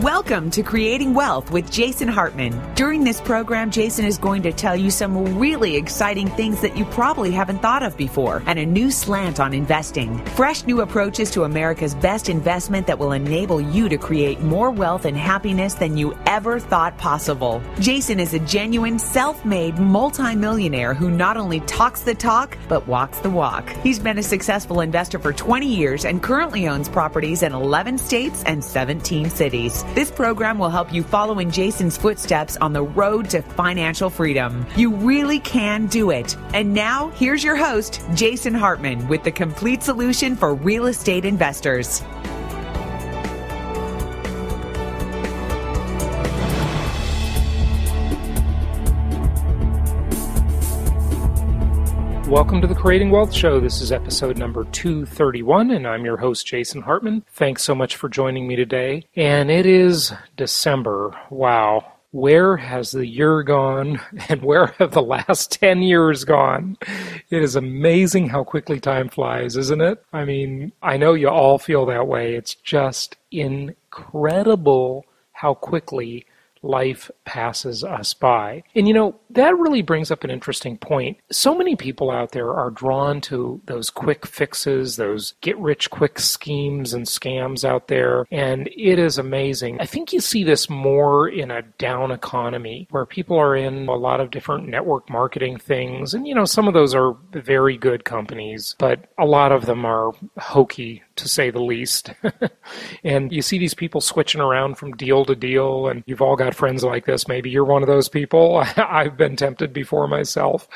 Welcome to Creating Wealth with Jason Hartman. During this program, Jason is going to tell you some really exciting things that you probably haven't thought of before and a new slant on investing. Fresh new approaches to America's best investment that will enable you to create more wealth and happiness than you ever thought possible. Jason is a genuine self-made multimillionaire who not only talks the talk, but walks the walk. He's been a successful investor for 20 years and currently owns properties in 11 states and 17 cities. This program will help you follow in Jason's footsteps on the road to financial freedom. You really can do it. And now, here's your host, Jason Hartman, with the complete solution for real estate investors. Welcome to the Creating Wealth Show. This is episode number 231, and I'm your host, Jason Hartman. Thanks so much for joining me today. And it is December. Wow. Where has the year gone, and where have the last 10 years gone? It is amazing how quickly time flies, isn't it? I mean, I know you all feel that way. It's just incredible how quickly life passes us by. And you know, that really brings up an interesting point. So many people out there are drawn to those quick fixes, those get-rich-quick schemes and scams out there, and it is amazing. I think you see this more in a down economy where people are in a lot of different network marketing things, and you know, some of those are very good companies, but a lot of them are hokey, to say the least. And you see these people switching around from deal to deal, and you've all got friends like this. Maybe you're one of those people. I've been tempted before myself,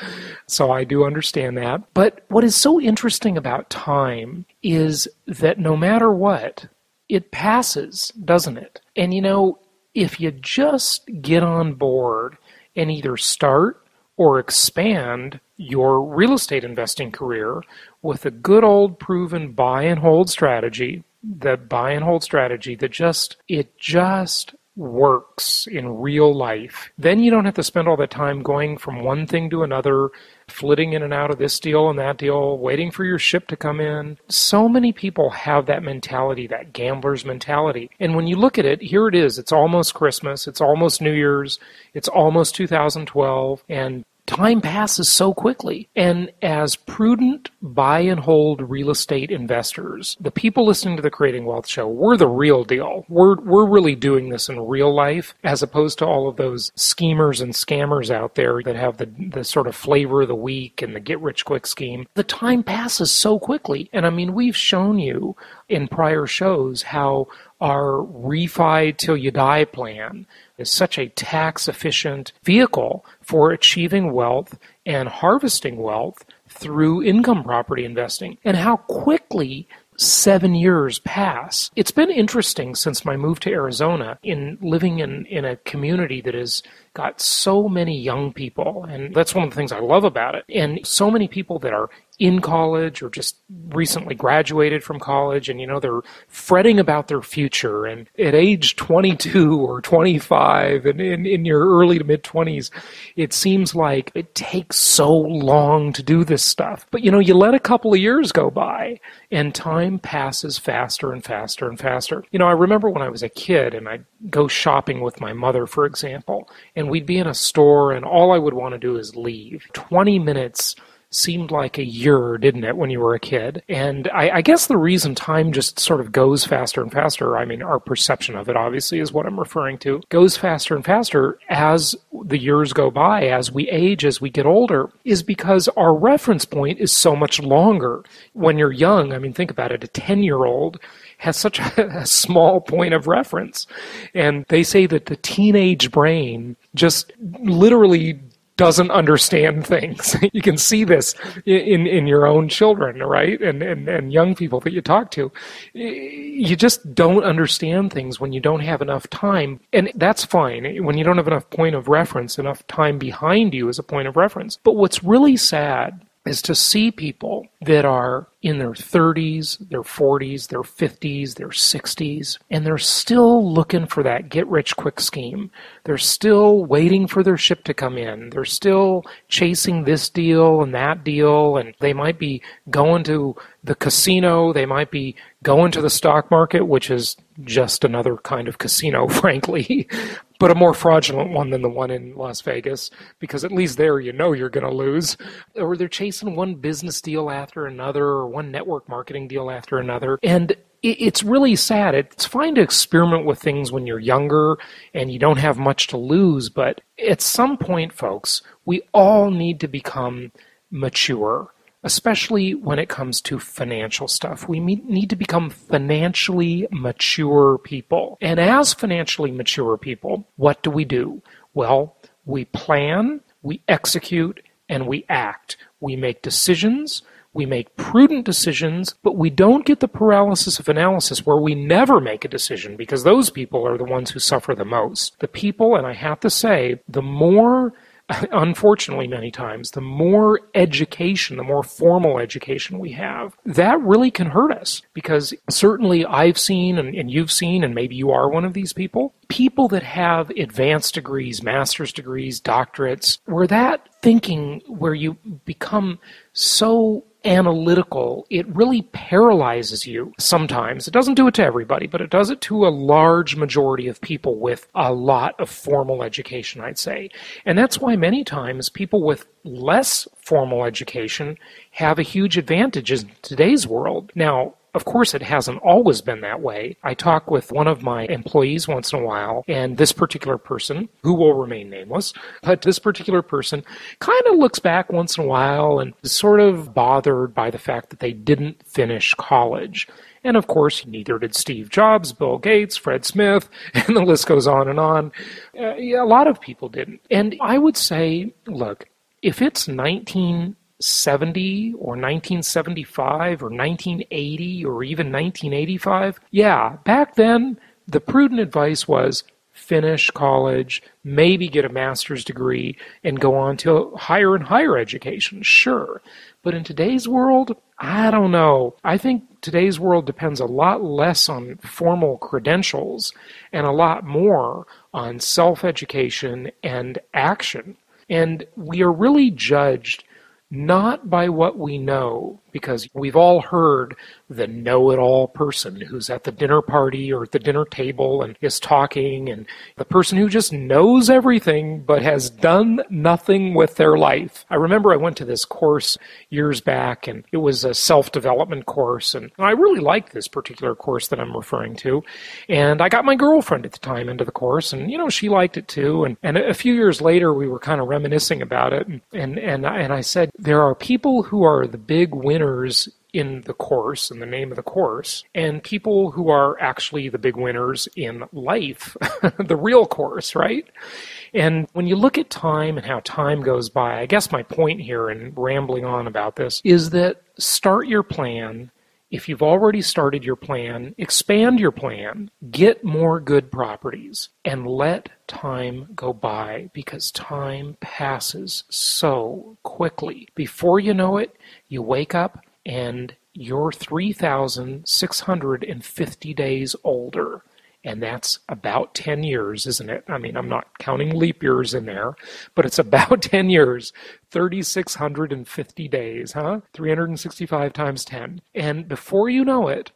so I do understand that. But what is so interesting about time is that no matter what, it passes, doesn't it? And you know, if you just get on board and either start or expand your real estate investing career with a good old proven buy and hold strategy, that just works in real life, then you don't have to spend all that time going from one thing to another, flitting in and out of this deal and that deal, waiting for your ship to come in. So many people have that mentality, that gambler's mentality. And when you look at it, here it is. It's almost Christmas. It's almost New Year's. It's almost 2012. And time passes so quickly. And as prudent buy and hold real estate investors, the people listening to the Creating Wealth Show, we're the real deal. We're really doing this in real life, as opposed to all of those schemers and scammers out there that have the sort of flavor of the week and the get-rich-quick scheme. The time passes so quickly. And I mean, we've shown you in prior shows how our refi till you die plan is such a tax-efficient vehicle for achieving wealth and harvesting wealth through income property investing, and how quickly 7 years pass. It's been interesting since my move to Arizona in living in a community that has got so many young people, and that's one of the things I love about it, and so many people that are in college or just recently graduated from college, and you know, they're fretting about their future, and at age 22 or 25 and in your early to mid 20s, it seems like it takes so long to do this stuff. But you know, you let a couple of years go by and time passes faster and faster and faster. You know, I remember when I was a kid and I'd go shopping with my mother, for example, and we'd be in a store and all I would want to do is leave. 20 minutes seemed like a year, didn't it, when you were a kid? And I guess the reason time just sort of goes faster and faster, I mean, our perception of it obviously is what I'm referring to, goes faster and faster as the years go by, as we age, as we get older, is because our reference point is so much longer. When you're young, I mean, think about it, a 10-year-old has such a small point of reference. And they say that the teenage brain just literally doesn't understand things. You can see this in your own children, right? And young people that you talk to. You just don't understand things when you don't have enough time. And that's fine. When you don't have enough point of reference, enough time behind you as a point of reference. But what's really sad is to see people that are in their 30s, their 40s, their 50s, their 60s, and they're still looking for that get-rich-quick scheme. They're still waiting for their ship to come in. They're still chasing this deal and that deal, and they might be going to the casino. They might be going to the stock market, which is just another kind of casino, frankly, but a more fraudulent one than the one in Las Vegas, because at least there you know you're going to lose. Or they're chasing one business deal after another, or one network marketing deal after another. And it's really sad. It's fine to experiment with things when you're younger and you don't have much to lose, but at some point, folks, we all need to become mature, especially when it comes to financial stuff. We need to become financially mature people. And as financially mature people, what do? Well, we plan, we execute, and we act. We make decisions. We make prudent decisions, but we don't get the paralysis of analysis where we never make a decision, because those people are the ones who suffer the most. The people, and I have to say, the more, unfortunately many times, the more education, the more formal education we have, that really can hurt us. Because certainly I've seen, and you've seen, and maybe you are one of these people that have advanced degrees, master's degrees, doctorates, where that thinking, where you become so analytical, it really paralyzes you sometimes. It doesn't do it to everybody, but it does it to a large majority of people with a lot of formal education, I'd say. And that's why many times people with less formal education have a huge advantage in today's world. Now, of course, it hasn't always been that way. I talk with one of my employees once in a while, and this particular person, who will remain nameless, but this particular person kind of looks back once in a while and is sort of bothered by the fact that they didn't finish college. And of course, neither did Steve Jobs, Bill Gates, Fred Smith, and the list goes on and on. A lot of people didn't. And I would say, look, if it's 1970 or 1975 or 1980 or even 1985, yeah, back then the prudent advice was finish college, maybe get a master's degree, and go on to higher and higher education, sure. But in today's world, I don't know. I think today's world depends a lot less on formal credentials and a lot more on self-education and action. And we are really judged not by what we know, because we've all heard the know-it-all person who's at the dinner party or at the dinner table and is talking, and the person who just knows everything but has done nothing with their life. I remember I went to this course years back, and it was a self-development course, and I really liked this particular course that I'm referring to. And I got my girlfriend at the time into the course, and she liked it too. And a few years later, we were kind of reminiscing about it, and I said, there are people who are the big winners in the course, in the name of the course, and people who are actually the big winners in life, the real course, right? And when you look at time and how time goes by, I guess my point here in rambling on about this is that start your plan. If you've already started your plan, expand your plan, get more good properties, and let time go by, because time passes so quickly. Before you know it, you wake up and you're 3,650 days older. And that's about 10 years, isn't it? I mean, I'm not counting leap years in there, but it's about 10 years, 3,650 days, huh? 365 times 10. And before you know it,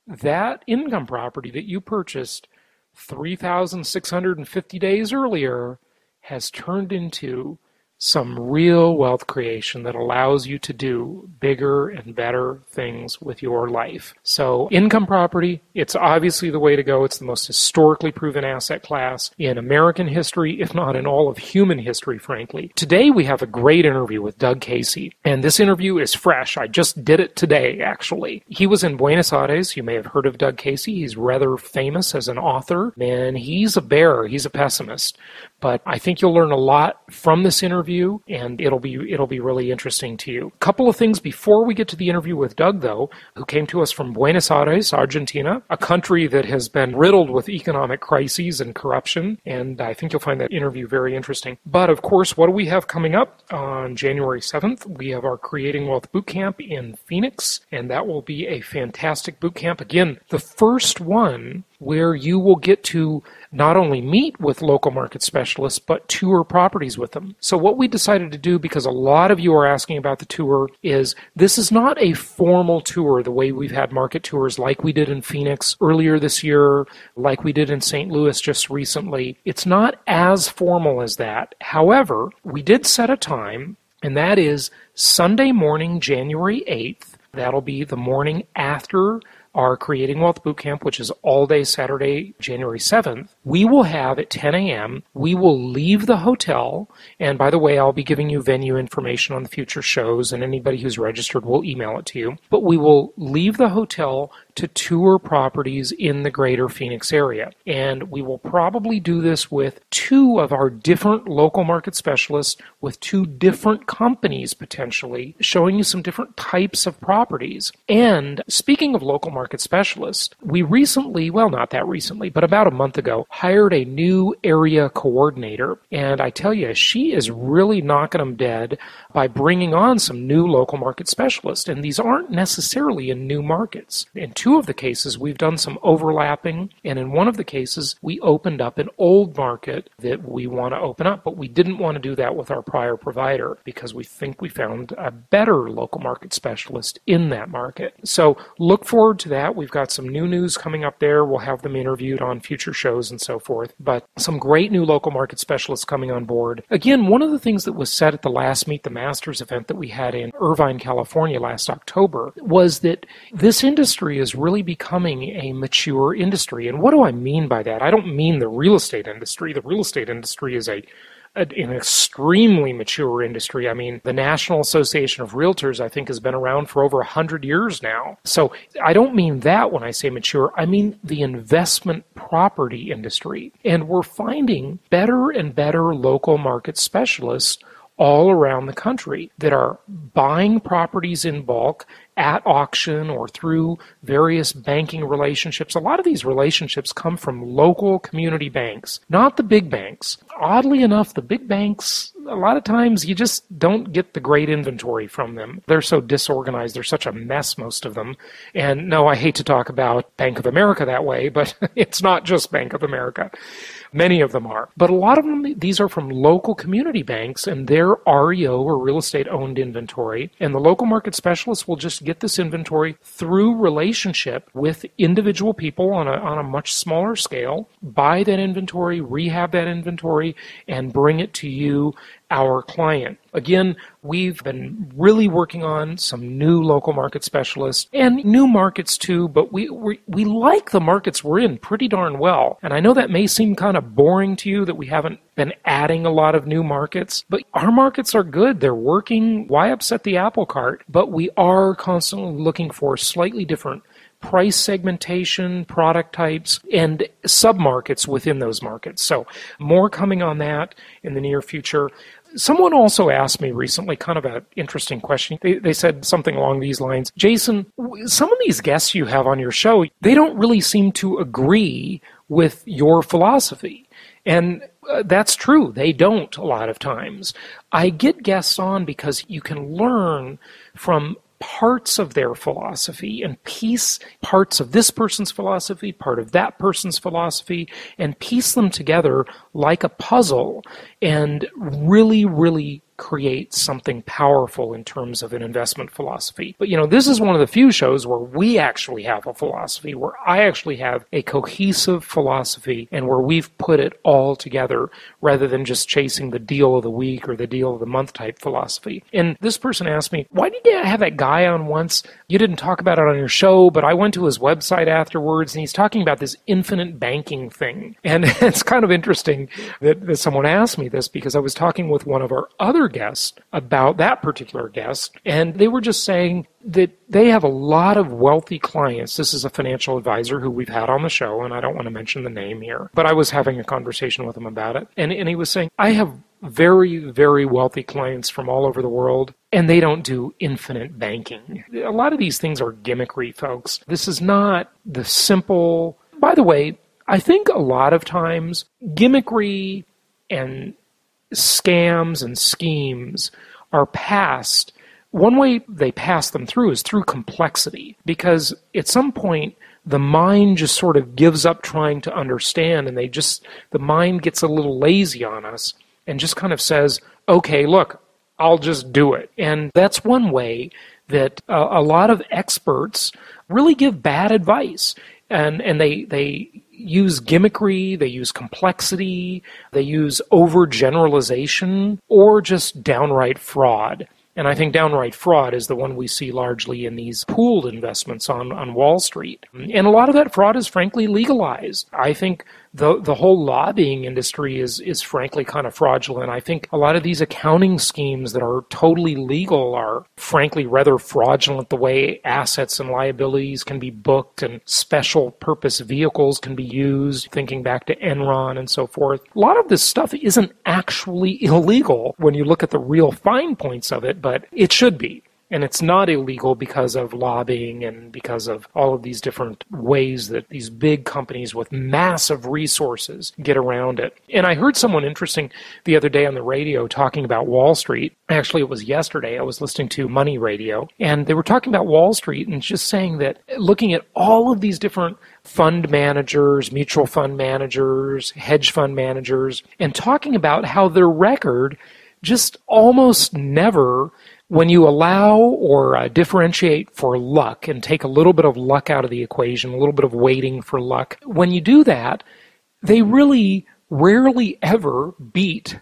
that income property that you purchased 3,650 days earlier has turned into some real wealth creation that allows you to do bigger and better things with your life. So income property, it's obviously the way to go. It's the most historically proven asset class in American history, if not in all of human history, frankly. Today we have a great interview with Doug Casey, and this interview is fresh. I just did it today, actually. He was in Buenos Aires. You may have heard of Doug Casey. He's rather famous as an author, and he's a bear. He's a pessimist. But I think you'll learn a lot from this interview. interview, and it'll be really interesting to you. A couple of things before we get to the interview with Doug, though, who came to us from Buenos Aires, Argentina, a country that has been riddled with economic crises and corruption, and I think you'll find that interview very interesting. But of course, what do we have coming up on January 7th? We have our Creating Wealth Bootcamp in Phoenix, and that will be a fantastic bootcamp. Again, the first one where you will get to not only meet with local market specialists, but tour properties with them. So what we decided to do, because a lot of you are asking about the tour, is this is not a formal tour the way we've had market tours like we did in Phoenix earlier this year, like we did in St. Louis just recently. It's not as formal as that. However, we did set a time, and that is Sunday morning, January 8th. That'll be the morning after our Creating Wealth Bootcamp, which is all day Saturday, January 7th. We will have at 10 a.m., we will leave the hotel, and by the way, I'll be giving you venue information on the future shows, and anybody who's registered will email it to you, but we will leave the hotel to tour properties in the greater Phoenix area. And we will probably do this with two of our different local market specialists with two different companies potentially, showing you some different types of properties. And speaking of local market specialists, we recently, well, not that recently, but about a month ago, hired a new area coordinator. And I tell you, she is really knocking them dead by bringing on some new local market specialists. And these aren't necessarily in new markets. In two of the cases, we've done some overlapping, and in one of the cases, we opened up an old market that we want to open up, but we didn't want to do that with our prior provider because we think we found a better local market specialist in that market. So look forward to that. We've got some new news coming up there. We'll have them interviewed on future shows and so forth, but some great new local market specialists coming on board. Again, one of the things that was said at the last Meet the Masters event that we had in Irvine, California last October was that this industry is really becoming a mature industry. And what do I mean by that? I don't mean the real estate industry. The real estate industry is an extremely mature industry. I mean, the National Association of Realtors, I think, has been around for over 100 years now. So I don't mean that when I say mature. I mean the investment property industry. And we're finding better and better local market specialists all around the country that are buying properties in bulk at auction or through various banking relationships. A lot of these relationships come from local community banks, not the big banks. Oddly enough, the big banks, a lot of times you just don't get the great inventory from them. They're so disorganized. They're such a mess, most of them. And no, I hate to talk about Bank of America that way, but it's not just Bank of America. Many of them are. But a lot of them, these are from local community banks and their REO or real estate owned inventory. And the local market specialists will just get this inventory through relationship with individual people on a much smaller scale, buy that inventory, rehab that inventory, and bring it to you, our client. Again, we've been really working on some new local market specialists and new markets too, but we like the markets we're in pretty darn well. And I know that may seem kind of boring to you that we haven't been adding a lot of new markets, but our markets are good. They're working. Why upset the apple cart? But we are constantly looking for slightly different price segmentation, product types, and submarkets within those markets. So more coming on that in the near future. Someone also asked me recently, kind of an interesting question. They said something along these lines, Jason, some of these guests you have on your show, they don't really seem to agree with your philosophy. And that's true. They don't a lot of times. I get guests on because you can learn from parts of their philosophy and piece parts of this person's philosophy, part of that person's philosophy, and piece them together like a puzzle and really, really create something powerful in terms of an investment philosophy. But this is one of the few shows where we actually have a philosophy, where I actually have a cohesive philosophy and where we've put it all together rather than just chasing the deal of the week or the deal of the month type philosophy. And this person asked me, why did you have that guy on once? You didn't talk about it on your show, but I went to his website afterwards and he's talking about this infinite banking thing. And it's kind of interesting that someone asked me this because I was talking with one of our other guests about that particular guest, and they were just saying that they have a lot of wealthy clients. This is a financial advisor who we've had on the show, and I don't want to mention the name here, but I was having a conversation with him about it, and he was saying, I have very, very wealthy clients from all over the world, and they don't do infinite banking. A lot of these things are gimmickry, folks. This is not the simple... By the way, I think a lot of times gimmickry and scams and schemes are passed. One way they pass them through is through complexity, because at some point the mind just sort of gives up trying to understand, and the mind gets a little lazy on us and just kind of says, okay, look, I'll just do it. And that's one way that a lot of experts really give bad advice. And they use gimmickry, they use complexity, they use overgeneralization, or just downright fraud. And I think downright fraud is the one we see largely in these pooled investments on Wall Street. And a lot of that fraud is frankly legalized. I think the whole lobbying industry is frankly kind of fraudulent. I think a lot of these accounting schemes that are totally legal are frankly rather fraudulent, the way assets and liabilities can be booked and special purpose vehicles can be used, thinking back to Enron and so forth. A lot of this stuff isn't actually illegal when you look at the real fine points of it, but it should be. And it's not illegal because of lobbying and because of all of these different ways that these big companies with massive resources get around it. And I heard someone interesting the other day on the radio talking about Wall Street. Actually, it was yesterday. I was listening to Money Radio, and they were talking about Wall Street and just saying that looking at all of these different fund managers, mutual fund managers, hedge fund managers, and talking about how their record just almost never, when you allow or differentiate for luck and take a little bit of luck out of the equation, a little bit of waiting for luck, when you do that, they really rarely ever beat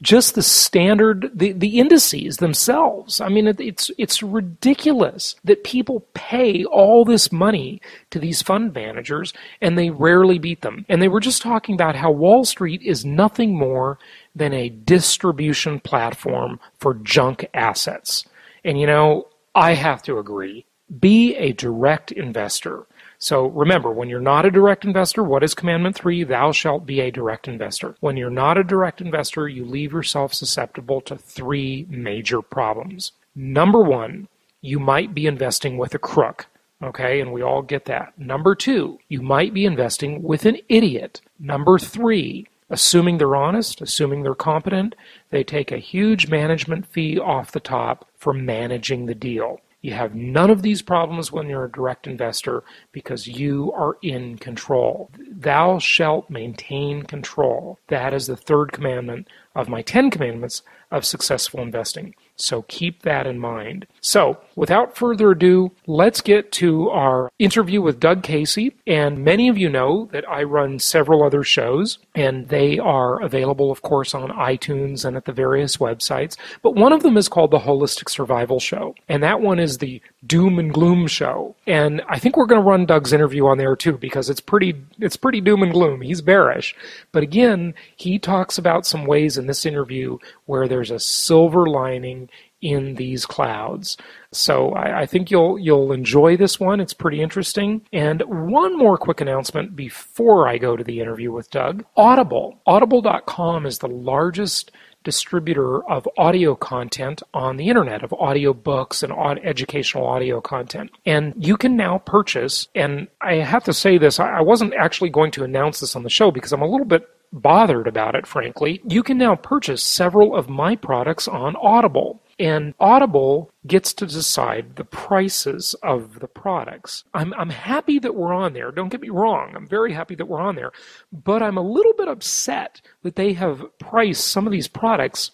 just the standard, the indices themselves. I mean, it's ridiculous that people pay all this money to these fund managers and they rarely beat them. And they were just talking about how Wall Street is nothing more than a distribution platform for junk assets. And you know, I have to agree. Be a direct investor. So remember, when you're not a direct investor, what is Commandment 3? Thou shalt be a direct investor. When you're not a direct investor, you leave yourself susceptible to 3 major problems. Number 1, you might be investing with a crook. Okay, and we all get that. Number 2, you might be investing with an idiot. Number 3, assuming they're honest, assuming they're competent, they take a huge management fee off the top for managing the deal. You have none of these problems when you're a direct investor because you are in control. Thou shalt maintain control. That is the 3rd commandment of my 10 commandments of successful investing. So keep that in mind. So without further ado, let's get to our interview with Doug Casey. And many of you know that I run several other shows, and they are available, of course, on iTunes and at the various websites. But one of them is called the Holistic Survival Show. And that one is the Doom and Gloom Show. And I think we're going to run Doug's interview on there too, because it's pretty doom and gloom. He's bearish. But again, he talks about some ways in this interview where there's a silver lining in these clouds. So I think you'll enjoy this one. It's pretty interesting. And one more quick announcement before I go to the interview with Doug. Audible. Audible.com is the largest distributor of audio content on the internet, of audio books and educational audio content. And you can now purchase, and I have to say this, I wasn't actually going to announce this on the show because I'm a little bit bothered about it, frankly. You can now purchase several of my products on Audible. And Audible gets to decide the prices of the products. I'm happy that we're on there. Don't get me wrong. I'm very happy that we're on there. But I'm a little bit upset that they have priced some of these products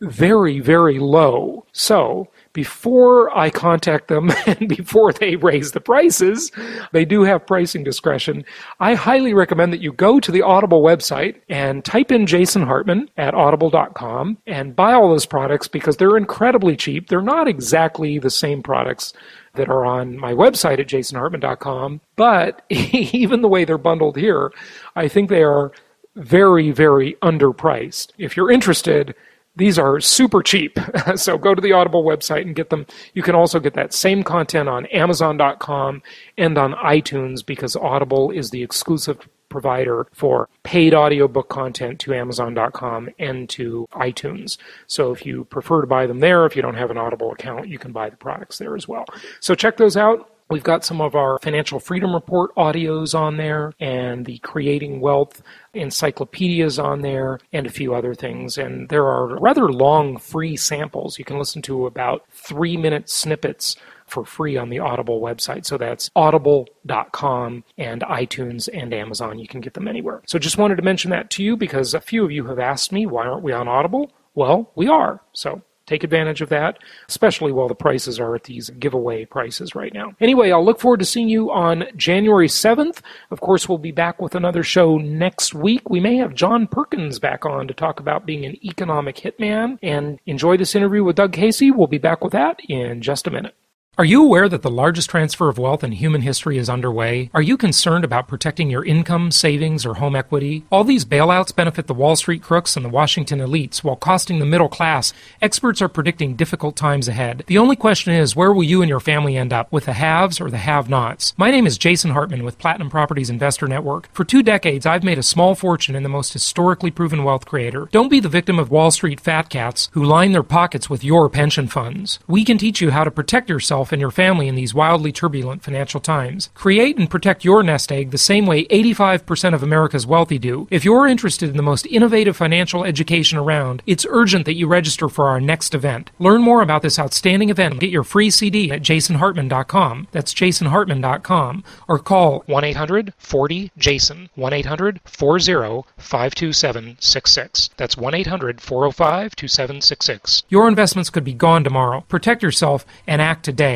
very, very low. So before I contact them and before they raise the prices, they do have pricing discretion. I highly recommend that you go to the Audible website and type in Jason Hartman at audible.com and buy all those products because they're incredibly cheap. They're not exactly the same products that are on my website at jasonhartman.com, but even the way they're bundled here, I think they are very, very underpriced. If you're interested, these are super cheap, so go to the Audible website and get them. You can also get that same content on Amazon.com and on iTunes because Audible is the exclusive provider for paid audiobook content to Amazon.com and to iTunes. So if you prefer to buy them there, if you don't have an Audible account, you can buy the products there as well. So check those out. We've got some of our Financial Freedom Report audios on there, and the Creating Wealth encyclopedias on there, and a few other things. And there are rather long free samples. You can listen to about 3-minute snippets for free on the Audible website. So that's audible.com and iTunes and Amazon. You can get them anywhere. So just wanted to mention that to you because a few of you have asked me, why aren't we on Audible? Well, we are. So take advantage of that, especially while the prices are at these giveaway prices right now. Anyway, I'll look forward to seeing you on January 7th. Of course, we'll be back with another show next week. We may have John Perkins back on to talk about being an economic hitman. And enjoy this interview with Doug Casey. We'll be back with that in just a minute. Are you aware that the largest transfer of wealth in human history is underway? Are you concerned about protecting your income, savings, or home equity? All these bailouts benefit the Wall Street crooks and the Washington elites while costing the middle class. Experts are predicting difficult times ahead. The only question is, where will you and your family end up, with the haves or the have-nots? My name is Jason Hartman with Platinum Properties Investor Network. For 2 decades, I've made a small fortune in the most historically proven wealth creator. Don't be the victim of Wall Street fat cats who line their pockets with your pension funds. We can teach you how to protect yourself and your family in these wildly turbulent financial times. Create and protect your nest egg the same way 85% of America's wealthy do. If you're interested in the most innovative financial education around, it's urgent that you register for our next event. Learn more about this outstanding event and get your free CD at jasonhartman.com. That's jasonhartman.com. Or call 1-800-40-JASON. 1-800-40-52766. That's 1-800-405-2766. Your investments could be gone tomorrow. Protect yourself and act today.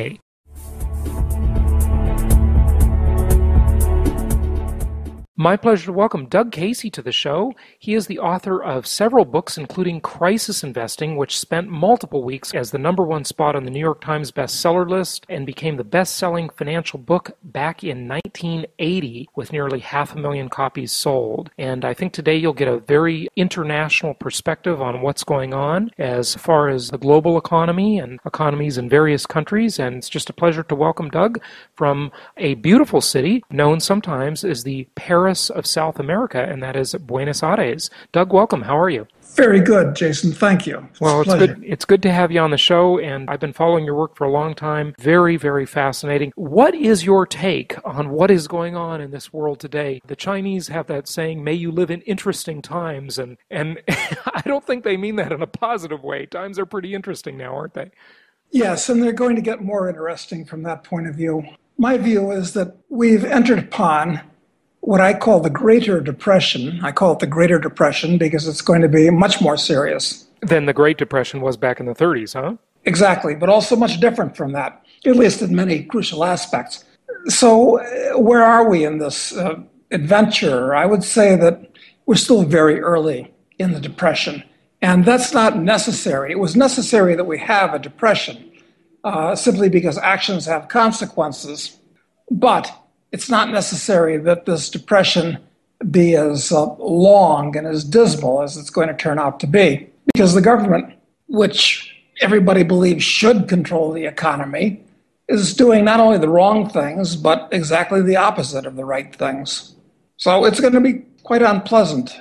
My pleasure to welcome Doug Casey to the show. He is the author of several books, including Crisis Investing, which spent multiple weeks as the #1 spot on the New York Times bestseller list and became the best-selling financial book back in 1980 with nearly 500,000 copies sold. And I think today you'll get a very international perspective on what's going on as far as the global economy and economies in various countries. And it's just a pleasure to welcome Doug from a beautiful city known sometimes as the Paris of South America, and that is Buenos Aires. Doug, welcome. How are you? Very good, Jason. Thank you. Well, it's good. It's good to have you on the show, and I've been following your work for a long time. Very, very fascinating. What is your take on what is going on in this world today? The Chinese have that saying, "May you live in interesting times," and I don't think they mean that in a positive way. Times are pretty interesting now, aren't they? Yes, and they're going to get more interesting from that point of view. My view is that we've entered upon what I call the Greater Depression. I call it the Greater Depression because it's going to be much more serious than the Great Depression was back in the 30s, huh? Exactly, but also much different from that, at least in many crucial aspects. So where are we in this adventure? I would say that we're still very early in the Depression, and that's not necessary. It was necessary that we have a depression simply because actions have consequences, but it's not necessary that this depression be as long and as dismal as it's going to turn out to be, because the government, which everybody believes should control the economy, is doing not only the wrong things, but exactly the opposite of the right things. So it's going to be quite unpleasant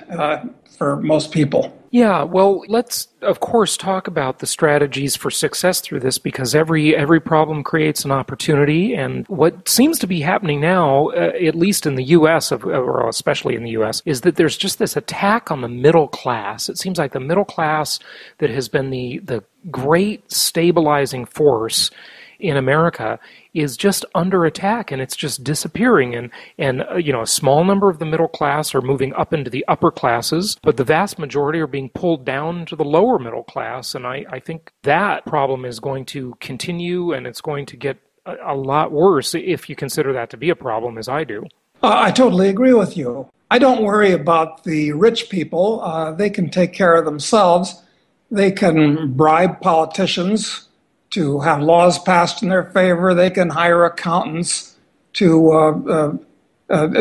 for most people. Yeah, well, let's, of course, talk about the strategies for success through this, because every problem creates an opportunity. And what seems to be happening now, at least in the U.S., or especially in the U.S., is that there's just this attack on the middle class. It seems like the middle class that has been the great stabilizing force in America is just under attack, and it's just disappearing. And a small number of the middle class are moving up into the upper classes, but the vast majority are being pulled down to the lower middle class. And I think that problem is going to continue, and it's going to get a lot worse if you consider that to be a problem, as I do. I totally agree with you. I don't worry about the rich people. They can take care of themselves. They can bribe politicians to have laws passed in their favor. They can hire accountants to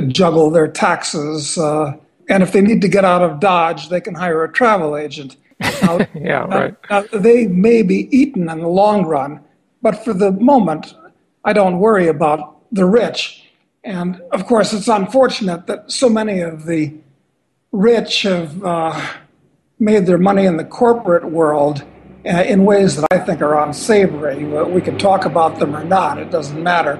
juggle their taxes. And if they need to get out of Dodge, they can hire a travel agent. Now, right. They may be eaten in the long run, but for the moment, I don't worry about the rich. And of course, it's unfortunate that so many of the rich have made their money in the corporate world in ways that I think are unsavory. We can talk about them or not, it doesn't matter.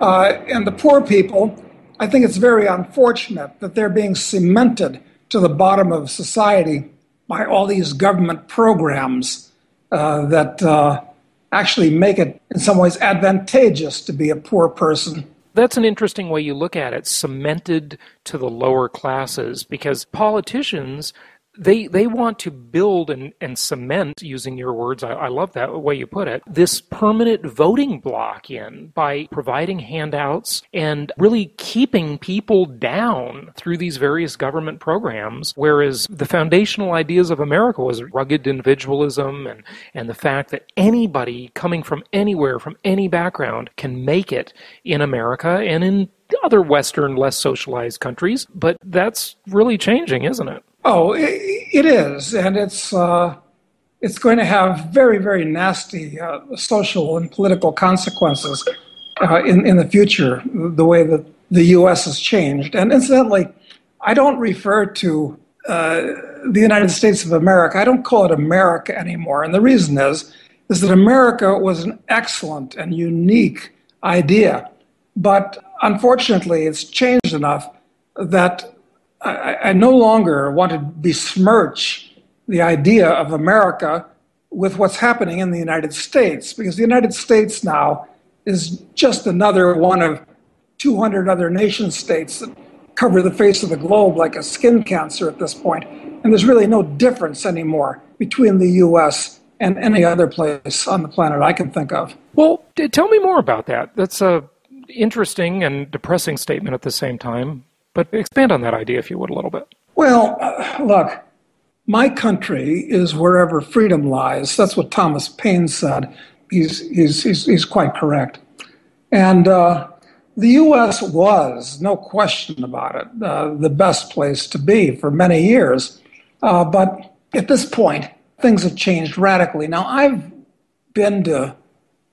And the poor people, I think it's very unfortunate that they're being cemented to the bottom of society by all these government programs that actually make it in some ways advantageous to be a poor person. That's an interesting way you look at it, cemented to the lower classes, because politicians, they want to build and cement, using your words, I love that way you put it, this permanent voting block in by providing handouts and really keeping people down through these various government programs, whereas the foundational ideas of America was rugged individualism and the fact that anybody coming from anywhere, from any background, can make it in America and in other Western, less socialized countries. But that's really changing, isn't it? Oh, it is, and it's going to have very, very nasty social and political consequences in the future, the way that the U.S. has changed. And incidentally, I don't refer to the United States of America. I don't call it America anymore, and the reason is that America was an excellent and unique idea, but unfortunately, it's changed enough that I no longer want to besmirch the idea of America with what's happening in the United States, because the United States now is just another one of 200 other nation states that cover the face of the globe like a skin cancer at this point. And there's really no difference anymore between the U.S. and any other place on the planet I can think of. Well, tell me more about that. That's a interesting and depressing statement at the same time. But expand on that idea, if you would, a little bit. Well, look, my country is wherever freedom lies. That's what Thomas Paine said. He's quite correct. And the U.S. was, no question about it, the best place to be for many years. But at this point, things have changed radically. Now, I've been to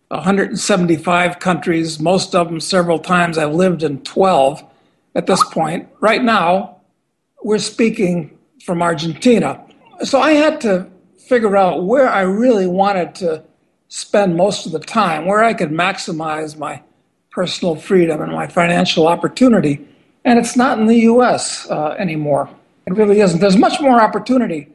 175 countries, most of them several times. I've lived in 12. At this point, right now, we're speaking from Argentina. So I had to figure out where I really wanted to spend most of the time, where I could maximize my personal freedom and my financial opportunity. And it's not in the U.S. Anymore. It really isn't. There's much more opportunity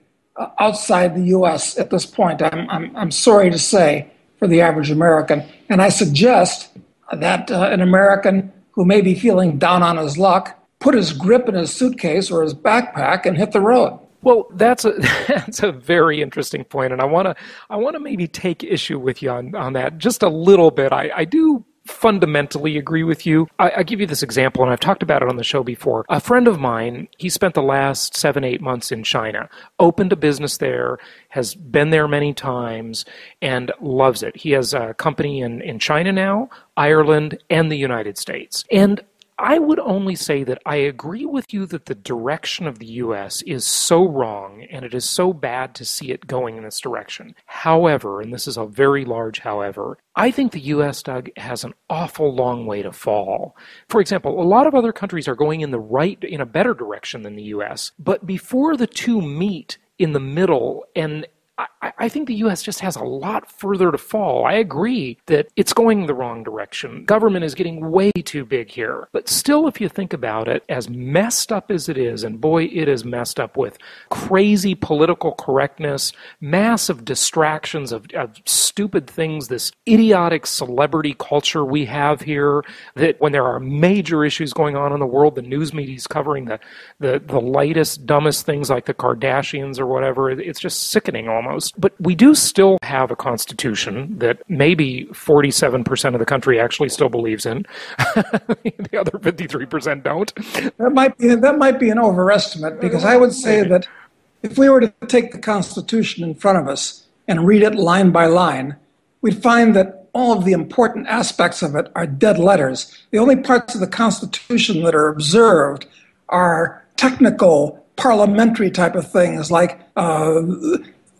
outside the U.S. at this point, I'm sorry to say, for the average American. And I suggest that an American who may be feeling down on his luck put his grip in his suitcase or his backpack and hit the road. Well, that's a very interesting point, and I want to maybe take issue with you on that just a little bit. I do fundamentally agree with you. I give you this example, and I've talked about it on the show before. A friend of mine, he spent the last 7-8 months in China, opened a business there, has been there many times, and loves it. He has a company in China now, Ireland, and the United States. And I would only say that I agree with you that the direction of the U.S. is so wrong, and it is so bad to see it going in this direction. However, and this is a very large however, I think the U.S., Doug, has an awful long way to fall. For example, a lot of other countries are going in a better direction than the U.S., but before the two meet in the middle, and I think the U.S. just has a lot further to fall. I agree that it's going the wrong direction. Government is getting way too big here. But still, if you think about it, as messed up as it is, and boy, it is messed up with crazy political correctness, massive distractions of stupid things, this idiotic celebrity culture we have here, that when there are major issues going on in the world, the news media is covering the lightest, dumbest things like the Kardashians or whatever. It's just sickening almost. But we do still have a constitution that maybe 47% of the country actually still believes in. The other 53% don't. That might be an overestimate, because I would say that if we were to take the Constitution in front of us and read it line by line, we'd find that all of the important aspects of it are dead letters. The only parts of the Constitution that are observed are technical, parliamentary type of things, like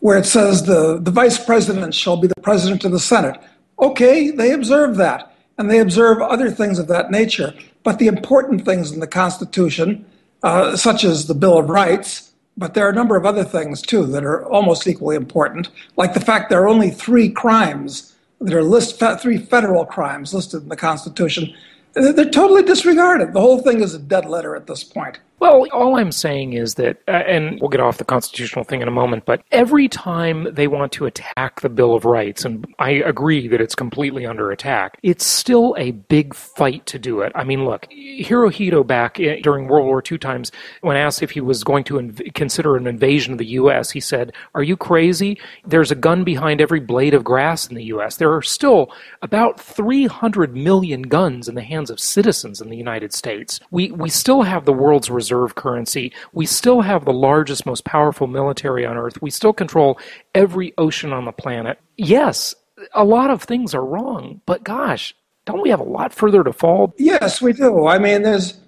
where it says the vice president shall be the president of the Senate. Okay, they observe that. and they observe other things of that nature. But the important things in the Constitution, such as the Bill of Rights, but there are a number of other things, too, that are almost equally important, like the fact there are only three crimes that are three federal crimes listed in the Constitution. They're totally disregarded. The whole thing is a dead letter at this point. Well, all I'm saying is that, and we'll get off the constitutional thing in a moment, but every time they want to attack the Bill of Rights, and I agree that it's completely under attack, it's still a big fight to do it. I mean, look, Hirohito back during World War II times, when asked if he was going to consider an invasion of the U.S., he said, "Are you crazy? There's a gun behind every blade of grass in the U.S. There are still about 300 million guns in the hands of citizens in the United States. We still have the world's reserve currency. We still have the largest, most powerful military on Earth. We still control every ocean on the planet. Yes, a lot of things are wrong, but gosh, don't we have a lot further to fall?" Yes, we do. I mean, there's,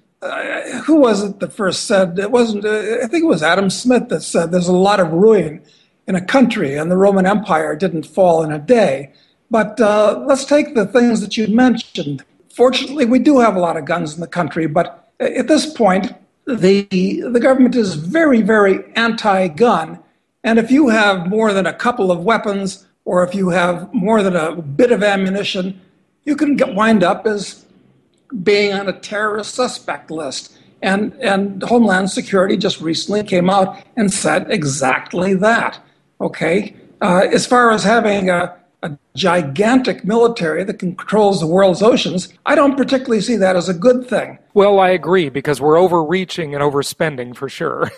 who was it that first said, it wasn't, I think it was Adam Smith that said there's a lot of ruin in a country, and the Roman Empire didn't fall in a day. But let's take the things that you mentioned. Fortunately, we do have a lot of guns in the country, but at this point, the government is very, very anti-gun. And if you have more than a couple of weapons, or if you have more than a bit of ammunition, you can wind up as being on a terrorist suspect list. And Homeland Security just recently came out and said exactly that. Okay? As far as having a gigantic military that controls the world's oceans, I don't particularly see that as a good thing. Well, I agree, because we're overreaching and overspending for sure.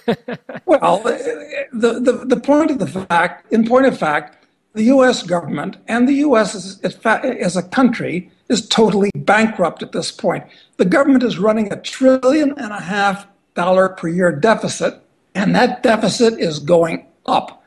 Well, the point of the fact, in point of fact, the U.S. government and the U.S. as a country is totally bankrupt at this point. The government is running $1.5 trillion per year deficit, and that deficit is going up,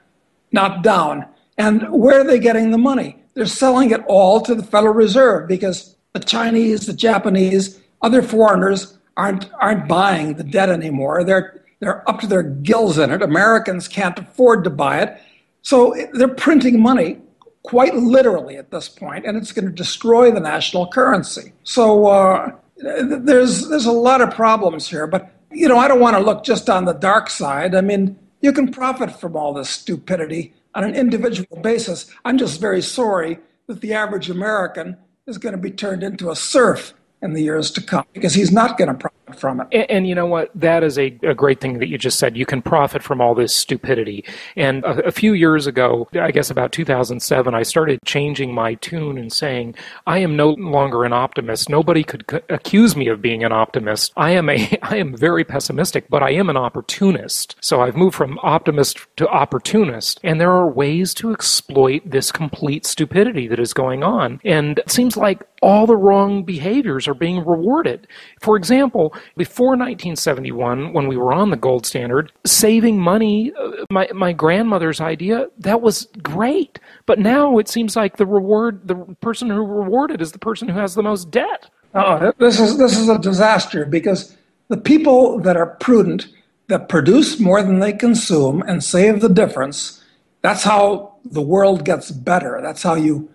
not down. And where are they getting the money? They're selling it all to the Federal Reserve, because the Chinese, the Japanese, other foreigners aren't buying the debt anymore. They're up to their gills in it. Americans can't afford to buy it. So they're printing money quite literally at this point, and it's going to destroy the national currency. So there's a lot of problems here. But, you know, I don't want to look just on the dark side. I mean, you can profit from all this stupidity on an individual basis. I'm just very sorry that the average American is going to be turned into a serf in the years to come, because he's not going to profit from it. And you know what? That is a great thing that you just said. You can profit from all this stupidity. And a few years ago, I guess about 2007, I started changing my tune and saying, I am no longer an optimist. Nobody could accuse me of being an optimist. I am very pessimistic, but I am an opportunist. So I've moved from optimist to opportunist. And there are ways to exploit this complete stupidity that is going on. And it seems like all the wrong behaviors are being rewarded. For example, before 1971, when we were on the gold standard, saving money, my grandmother's idea, that was great. But now it seems like the person who rewarded is the person who has the most debt. Oh, this is a disaster, because the people that are prudent, that produce more than they consume and save the difference, that's how the world gets better. That's how you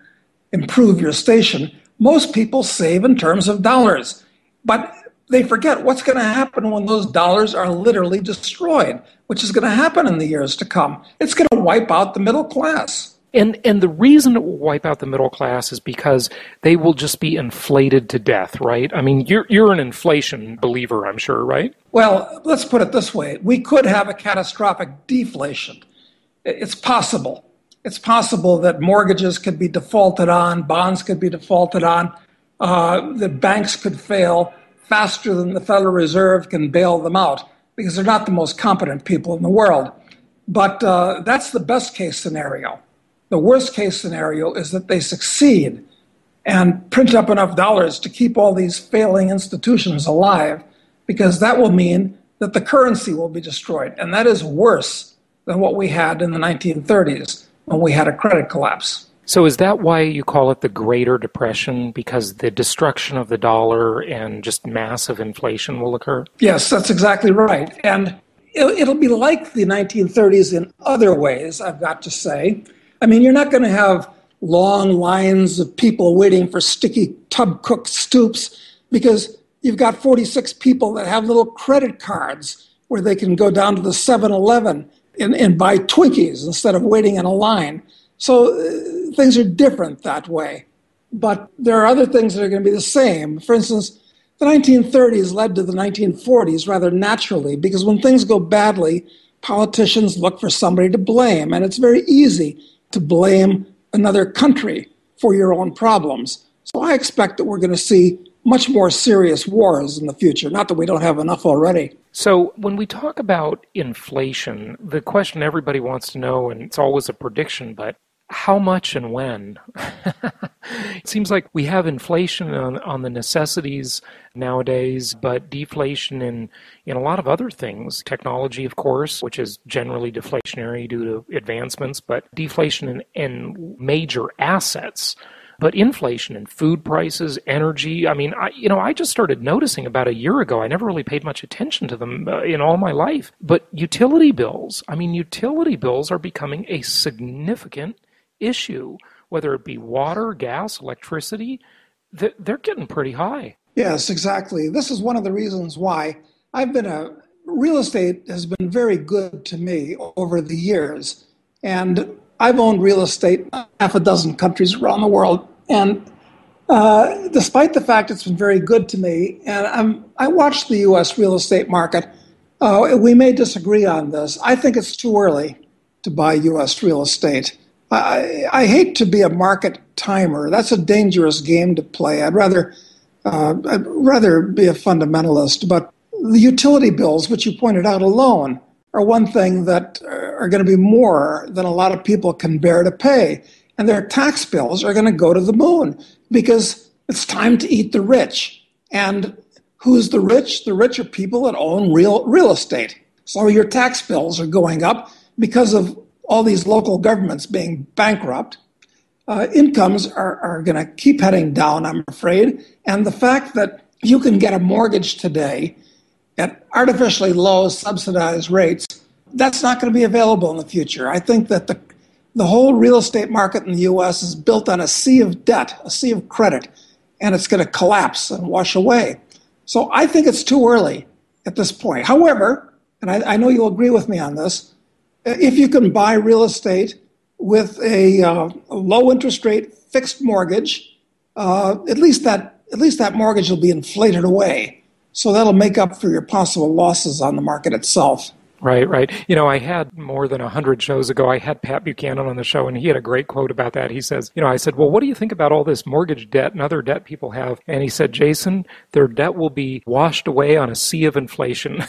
improve your station. Most people save in terms of dollars, but they forget what's going to happen when those dollars are literally destroyed, which is going to happen in the years to come. It's going to wipe out the middle class. And the reason it will wipe out the middle class is because they will just be inflated to death, right? I mean, you're an inflation believer, I'm sure, right? Well, let's put it this way. We could have a catastrophic deflation. It's possible. It's possible that mortgages could be defaulted on, bonds could be defaulted on, that banks could fail faster than the Federal Reserve can bail them out, because they're not the most competent people in the world. But that's the best case scenario. The worst case scenario is that they succeed and print up enough dollars to keep all these failing institutions alive, because that will mean that the currency will be destroyed. And that is worse than what we had in the 1930s. When we had a credit collapse. So is that why you call it the Greater Depression, because the destruction of the dollar and just massive inflation will occur? Yes, that's exactly right. And it'll be like the 1930s in other ways, I've got to say. I mean, you're not going to have long lines of people waiting for sticky tub-cooked stoops because you've got 46 people that have little credit cards where they can go down to the 7-Eleven and buy Twinkies instead of waiting in a line. So things are different that way. But there are other things that are going to be the same. For instance, the 1930s led to the 1940s rather naturally because when things go badly, politicians look for somebody to blame. And it's very easy to blame another country for your own problems. So I expect that we're going to see much more serious wars in the future. Not that we don't have enough already. So when we talk about inflation, the question everybody wants to know, and it's always a prediction, but how much and when? It seems like we have inflation on the necessities nowadays, but deflation in a lot of other things. Technology, of course, which is generally deflationary due to advancements, but deflation in major assets. But inflation in food prices, energy, I just started noticing about a year ago. I never really paid much attention to them in all my life. But utility bills are becoming a significant issue, whether it be water, gas, electricity. They're getting pretty high. Yes, exactly. This is one of the reasons why real estate has been very good to me over the years. And I've owned real estate in half a dozen countries around the world. And despite the fact it's been very good to me, and I watched the U.S. real estate market, we may disagree on this. I think it's too early to buy U.S. real estate. I hate to be a market timer. That's a dangerous game to play. I'd rather be a fundamentalist. But the utility bills, which you pointed out alone, are one thing that are going to be more than a lot of people can bear to pay. And their tax bills are going to go to the moon because it's time to eat the rich. And who's the rich? The rich are people that own real estate. So your tax bills are going up because of all these local governments being bankrupt. Incomes are going to keep heading down, I'm afraid. And the fact that you can get a mortgage today at artificially low subsidized rates, that's not going to be available in the future. I think that the whole real estate market in the U.S. is built on a sea of debt, a sea of credit, and it's going to collapse and wash away. So I think it's too early at this point. However, and I know you'll agree with me on this, if you can buy real estate with a low interest rate fixed mortgage, at least that mortgage will be inflated away. So that'll make up for your possible losses on the market itself. Right. I had more than 100 shows ago, I had Pat Buchanan on the show, and he had a great quote about that. He says, I said, well, what do you think about all this mortgage debt and other debt people have? And he said, Jason, their debt will be washed away on a sea of inflation.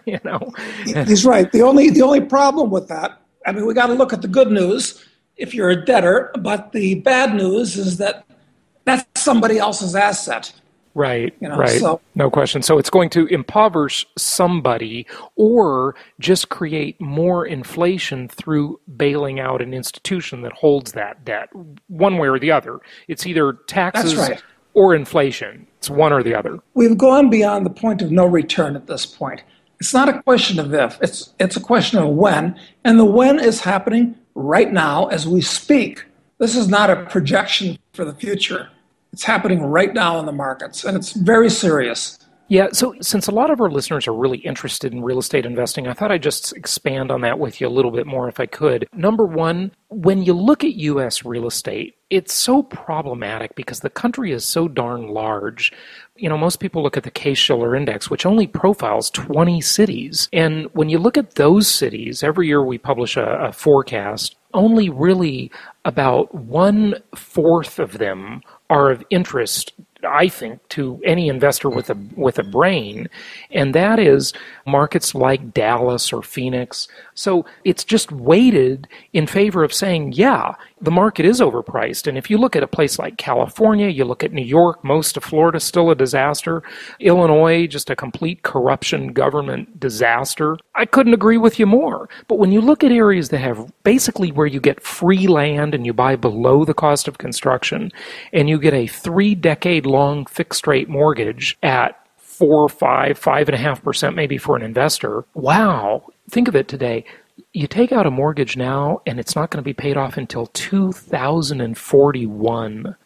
He's right. The only problem with that, we got to look at the good news if you're a debtor, but the bad news is that that's somebody else's asset. Right. So, no question. So it's going to impoverish somebody or just create more inflation through bailing out an institution that holds that debt, one way or the other. It's either taxes or inflation. It's one or the other. We've gone beyond the point of no return at this point. It's not a question of if, it's a question of when, and the when is happening right now as we speak. This is not a projection for the future. It's happening right now in the markets, and it's very serious. Yeah, so since a lot of our listeners are really interested in real estate investing, I thought I'd just expand on that with you a little bit more if I could. Number one, when you look at U.S. real estate, it's so problematic because the country is so darn large. Most people look at the Case-Shiller Index, which only profiles 20 cities. And when you look at those cities, every year we publish a forecast, only really about 1/4 of them are of interest, I think, to any investor with a brain, and that is markets like Dallas or Phoenix. So it's just weighted in favor of saying, yeah, the market is overpriced. And if you look at a place like California, you look at New York, most of Florida, still a disaster. Illinois, just a complete corruption government disaster. I couldn't agree with you more. But when you look at areas that have basically where you get free land and you buy below the cost of construction, and you get a 3-decade-long fixed-rate mortgage at 4, 5, 5.5% maybe for an investor. Wow. Think of it today. You take out a mortgage now, and it's not going to be paid off until 2041.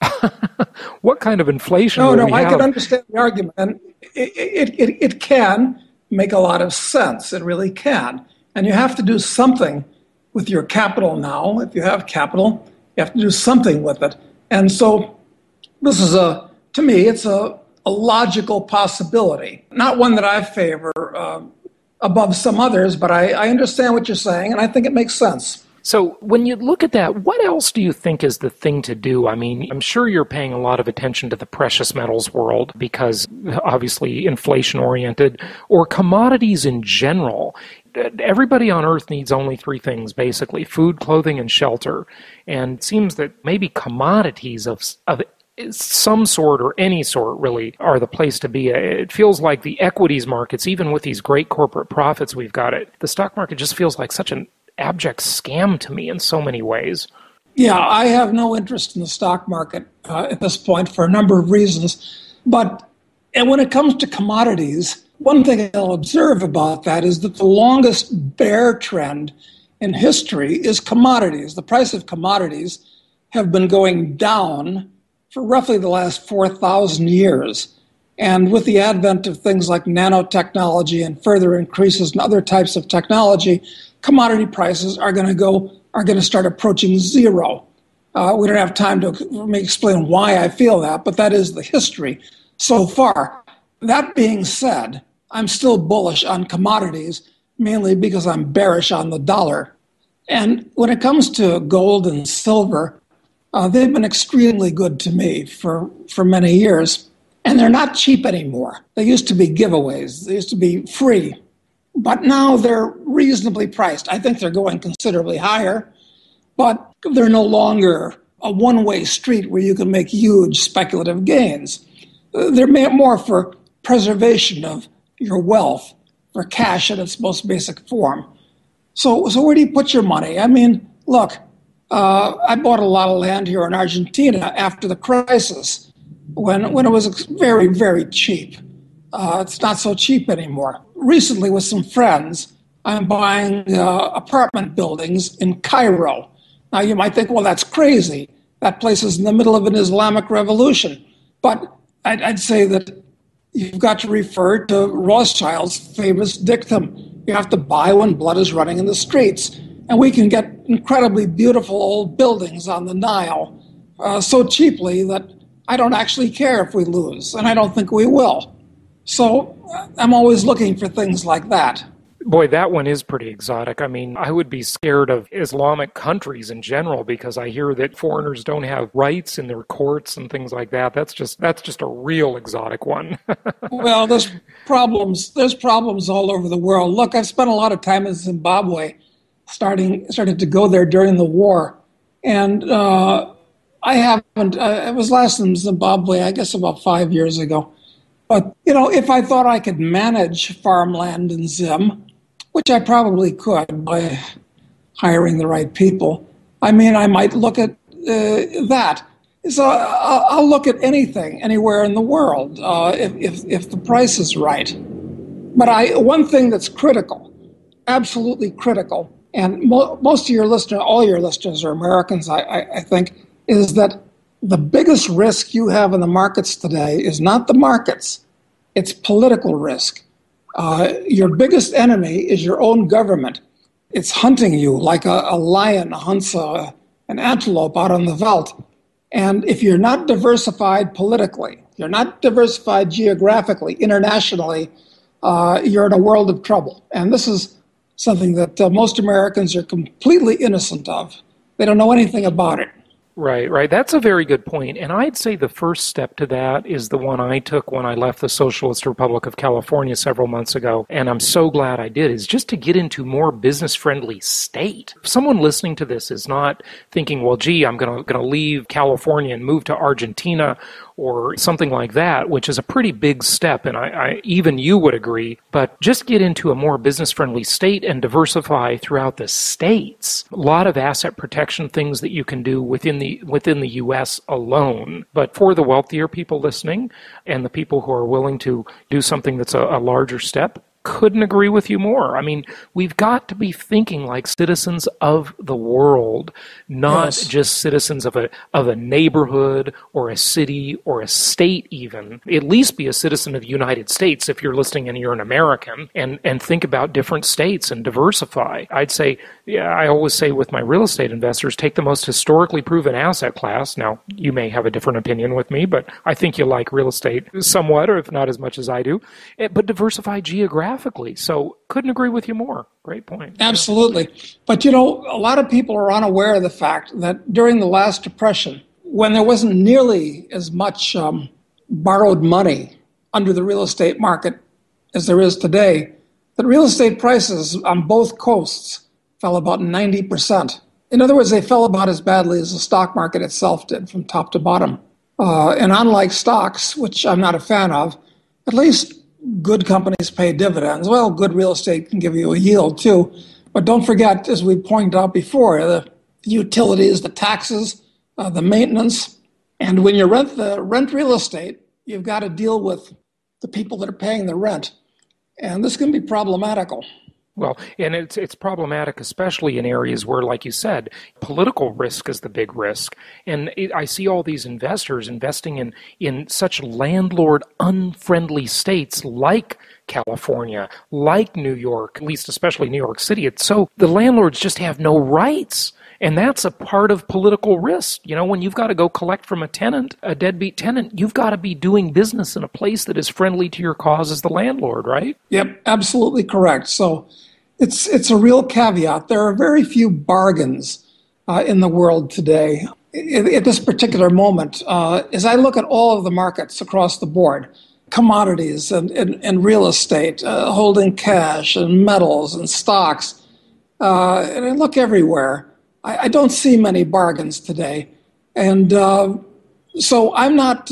What kind of inflation will we have? I can understand the argument, and it can make a lot of sense. It really can. And you have to do something with your capital now. If you have capital, you have to do something with it. And so this is to me, it's a logical possibility. Not one that I favor above some others, but I understand what you're saying, and I think it makes sense. So when you look at that, what else do you think is the thing to do? I mean, I'm sure you're paying a lot of attention to the precious metals world because obviously inflation-oriented, or commodities in general. Everybody on Earth needs only three things, basically: food, clothing, and shelter. And it seems that maybe commodities of some sort or any sort really are the place to be. It feels like the equities markets, even with these great corporate profits we've got, the stock market just feels like such an abject scam to me in so many ways. Yeah, I have no interest in the stock market at this point for a number of reasons. And when it comes to commodities, one thing I'll observe about that is that the longest bear trend in history is commodities. The price of commodities have been going down for roughly the last 4,000 years. And with the advent of things like nanotechnology and further increases in other types of technology, commodity prices are going to start approaching zero. We don't have time to explain why I feel that, but that is the history so far. That being said, I'm still bullish on commodities, mainly because I'm bearish on the dollar. And when it comes to gold and silver, they've been extremely good to me for many years. And they're not cheap anymore. They used to be giveaways. They used to be free. But now they're reasonably priced. I think they're going considerably higher, but they're no longer a one-way street where you can make huge speculative gains. They're more for preservation of your wealth, for cash in its most basic form. So where do you put your money? I mean, look, I bought a lot of land here in Argentina after the crisis when it was very, very cheap. It's not so cheap anymore. Recently, with some friends, I'm buying apartment buildings in Cairo. Now, you might think, well, that's crazy. That place is in the middle of an Islamic revolution. But I'd say that you've got to refer to Rothschild's famous dictum. You have to buy when blood is running in the streets. And we can get incredibly beautiful old buildings on the Nile so cheaply that I don't actually care if we lose, and I don't think we will. So I'm always looking for things like that. Boy, that one is pretty exotic. I mean, I would be scared of Islamic countries in general because I hear that foreigners don't have rights in their courts and things like that. That's just a real exotic one. Well, there's problems all over the world. Look, I've spent a lot of time in Zimbabwe, started to go there during the war. And I haven't, I was last in Zimbabwe, I guess about 5 years ago. But, if I thought I could manage farmland in Zim, which I probably could by hiring the right people, I mean, I might look at that. So I'll look at anything, anywhere in the world, if the price is right. But one thing that's critical, absolutely critical, and most of your listeners, all your listeners are Americans, I think, is that the biggest risk you have in the markets today is not the markets, it's political risk. Your biggest enemy is your own government. It's hunting you like a lion hunts an antelope out on the veldt. And if you're not diversified politically, you're not diversified geographically, internationally, you're in a world of trouble. And this is something that most Americans are completely innocent of. They don't know anything about it. Right. That's a very good point. And I'd say the first step to that is the one I took when I left the Socialist Republic of California several months ago. And I'm so glad I did, is just to get into more business-friendly state. If someone listening to this is not thinking, well, gee, I'm going to leave California and move to Argentina or something like that, which is a pretty big step, and I even you would agree, but just get into a more business-friendly state and diversify throughout the states. A lot of asset protection things that you can do within the U.S. alone. But for the wealthier people listening and the people who are willing to do something that's a larger step, couldn't agree with you more. I mean, we've got to be thinking like citizens of the world, not just citizens of a neighborhood or a city or a state even. At least be a citizen of the United States if you're listening and you're an American, and think about different states and diversify. I'd say, I always say with my real estate investors, take the most historically proven asset class. Now, you may have a different opinion with me, but I think you like real estate somewhat, or if not as much as I do, but diversify geographically. So couldn't agree with you more. Great point. Absolutely. But, a lot of people are unaware of the fact that during the last Depression, when there wasn't nearly as much borrowed money under the real estate market as there is today, that real estate prices on both coasts fell about 90%. In other words, they fell about as badly as the stock market itself did from top to bottom. And unlike stocks, which I'm not a fan of, at least good companies pay dividends. Well, good real estate can give you a yield too. But don't forget, as we pointed out before, the utilities, the taxes, the maintenance. And when you rent real estate, you've got to deal with the people that are paying the rent. And this can be problematical. Well, and it's problematic, especially in areas where, like you said, political risk is the big risk. And I see all these investors investing in such landlord-unfriendly states like California, like New York, at least especially New York City. So the landlords just have no rights. And that's a part of political risk. When you've got to go collect from a tenant, a deadbeat tenant, you've got to be doing business in a place that is friendly to your cause as the landlord, right? Yep, absolutely correct. So it's a real caveat. There are very few bargains in the world today. At this particular moment, as I look at all of the markets across the board, commodities and real estate, holding cash and metals and stocks, and I look everywhere, I don't see many bargains today, and so I'm not